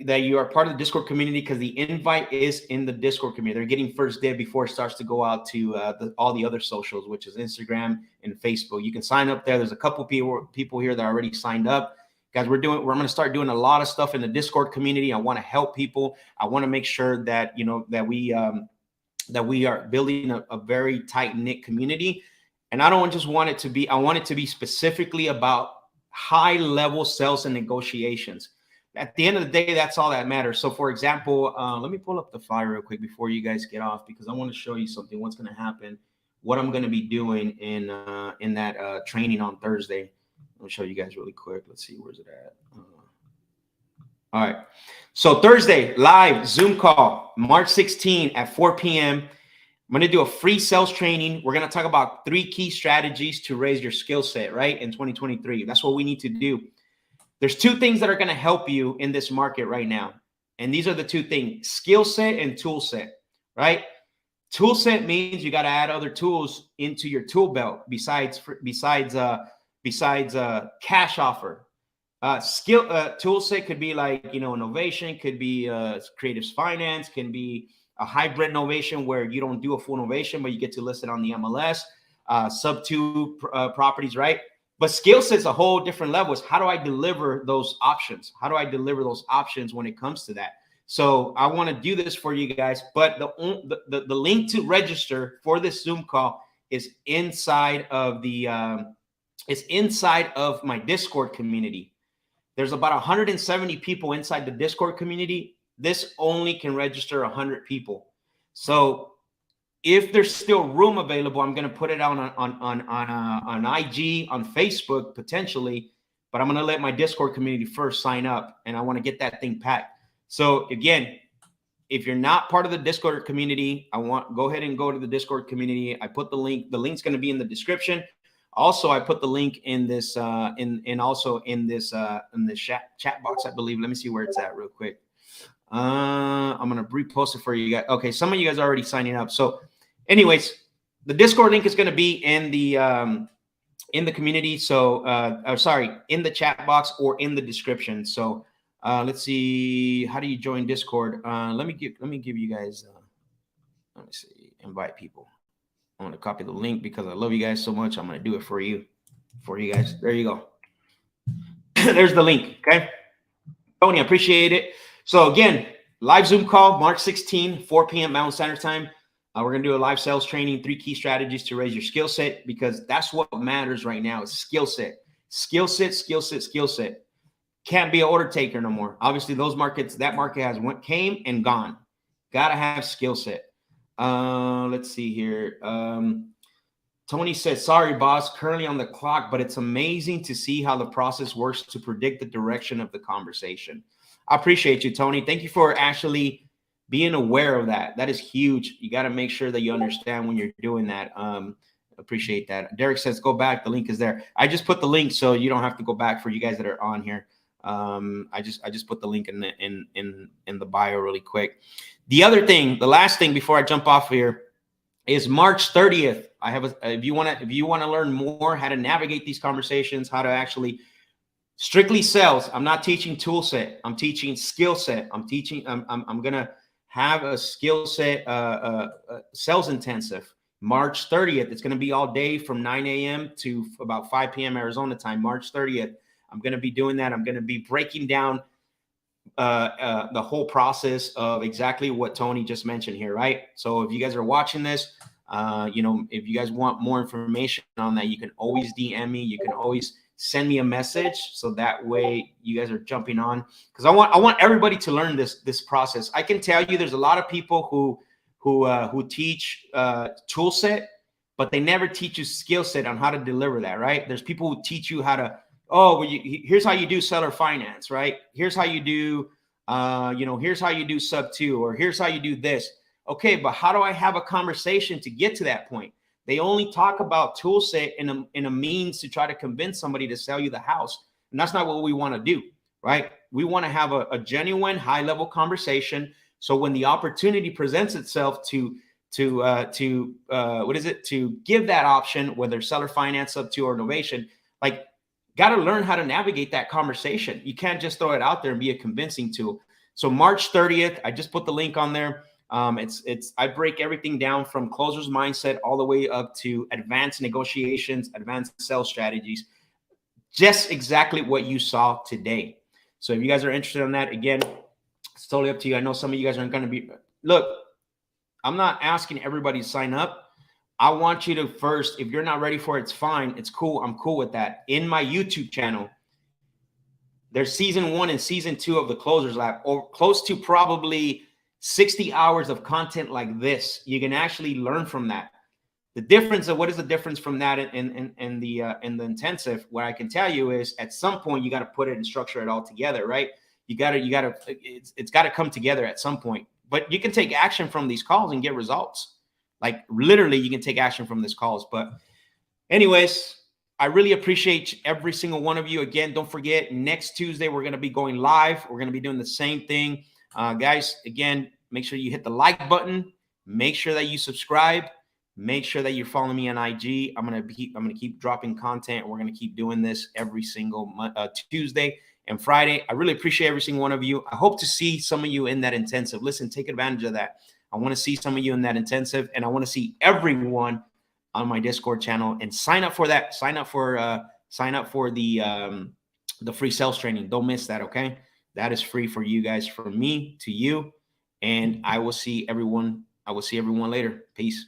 that you are part of the Discord community, because the invite is in the Discord community. They're getting first dib before it starts to go out to all the other socials, which is Instagram and Facebook. You can sign up there. There's a couple people here that are already signed up. Guys, we're going to start doing a lot of stuff in the Discord community. I want to help people. I want to make sure that, you know, that we are building a very tight knit community. And I don't just want it to be, I want it to be specifically about high level sales and negotiations. At the end of the day, that's all that matters. So for example, let me pull up the file real quick before you guys get off, because I want to show you something, what's going to happen, what I'm going to be doing in that training on Thursday. Let me show you guys really quick. Let's see, where's it at? All right. So Thursday, live Zoom call, March 16 at 4 p.m. I'm going to do a free sales training. We're going to talk about 3 key strategies to raise your skill set, right, in 2023. That's what we need to do. There's 2 things that are going to help you in this market right now. And these are the 2 things, skill set and tool set, right? Tool set means you got to add other tools into your tool belt besides cash offer. Tool set could be like, you know, innovation, could be creative finance, can be a hybrid innovation where you don't do a full innovation, but you get to list it on the MLS, sub 2 properties, right? But skill set's a whole different level. Is how do I deliver those options? How do I deliver those options when it comes to that? So I want to do this for you guys, but the link to register for this Zoom call is inside of my Discord community. There's about 170 people inside the Discord community. This only can register 100 people. So if there's still room available, I'm going to put it out on IG, on Facebook potentially, but I'm going to let my Discord community first sign up, and I want to get that thing packed. So again, if you're not part of the Discord community, go ahead and go to the Discord community. I put the link. The link's going to be in the description. Also, I put the link in this in the chat box, I believe. Let me see where it's at real quick. I'm gonna repost it for you guys. Okay, some of you guys are already signing up. So, anyways, the Discord link is gonna be in the community. So, sorry, in the chat box or in the description. So, let's see. How do you join Discord? Let me give you guys. Let me see. Invite people. I'm going to copy the link because I love you guys so much. I'm going to do it for you guys. There you go. There's the link. Okay. Tony, I appreciate it. So again, live Zoom call, March 16, 4 p.m. Mountain Standard Time. We're going to do a live sales training, 3 key strategies to raise your skill set, because that's what matters right now is skill set. Skill set, skill set, skill set. Can't be an order taker no more. Obviously, that market came and gone. Got to have skill set. Let's see here. Tony says, sorry, boss, currently on the clock, but it's amazing to see how the process works to predict the direction of the conversation. I appreciate you, Tony. Thank you for actually being aware of that. That is huge. You got to make sure that you understand when you're doing that. Appreciate that. Derek says, go back. The link is there. I just put the link so you don't have to go back for you guys that are on here. I just put the link in the bio really quick. The other thing, the last thing before I jump off here is March 30th. I have if you want to learn more how to navigate these conversations, how to actually strictly sales. I'm not teaching tool set. I'm teaching skill set. I'm going to have a skill set sales intensive. March 30th. It's going to be all day from 9 a.m. to about 5 p.m. Arizona time. March 30th. I'm going to be doing that. I'm going to be breaking down the whole process of exactly what Tony just mentioned here, right? So if you guys are watching this, if you guys want more information on that, you can always DM me. You can always send me a message, so that way you guys are jumping on, because I want everybody to learn this process. I can tell you, there's a lot of people who teach tool set, but they never teach you skill set on how to deliver that, right? There's people who teach you how to, here's how you do seller finance, right? Here's how you do, here's how you do sub 2, or here's how you do this. Okay, but how do I have a conversation to get to that point? They only talk about tool set in a means to try to convince somebody to sell you the house. And that's not what we want to do. right? We want to have a genuine high-level conversation. So when the opportunity presents itself to give that option, whether seller finance up to or novation, like, got to learn how to navigate that conversation. You can't just throw it out there and be a convincing tool. So March 30th, I just put the link on there. I break everything down from closer's mindset all the way up to advanced negotiations, advanced sales strategies, just exactly what you saw today. So if you guys are interested in that, again, it's totally up to you. I know some of you guys aren't going to be, look, I'm not asking everybody to sign up. I want you to first, if you're not ready for it, it's fine. It's cool. I'm cool with that. In my YouTube channel, there's season 1 and season 2 of the Closers Lab, or close to probably 60 hours of content like this. You can actually learn from that. The difference of what is the difference from that in the intensive, what I can tell you is at some point you got to put it and structure it all together, right? It's got to come together at some point. But you can take action from these calls and get results. Like, literally, you can take action from these calls. But anyways, I really appreciate every single one of you. Again, don't forget, next Tuesday, we're going to be going live. We're going to be doing the same thing. Guys, again, make sure you hit the like button. Make sure that you subscribe. Make sure that you're following me on IG. I'm going to keep dropping content. We're going to keep doing this every single Tuesday and Friday. I really appreciate every single one of you. I hope to see some of you in that intensive. Listen, take advantage of that. I want to see some of you in that intensive, and I want to see everyone on my Discord channel, and sign up for that. Sign up for the free sales training. Don't miss that. Okay. That is free for you guys, from me to you. And I will see everyone later. Peace.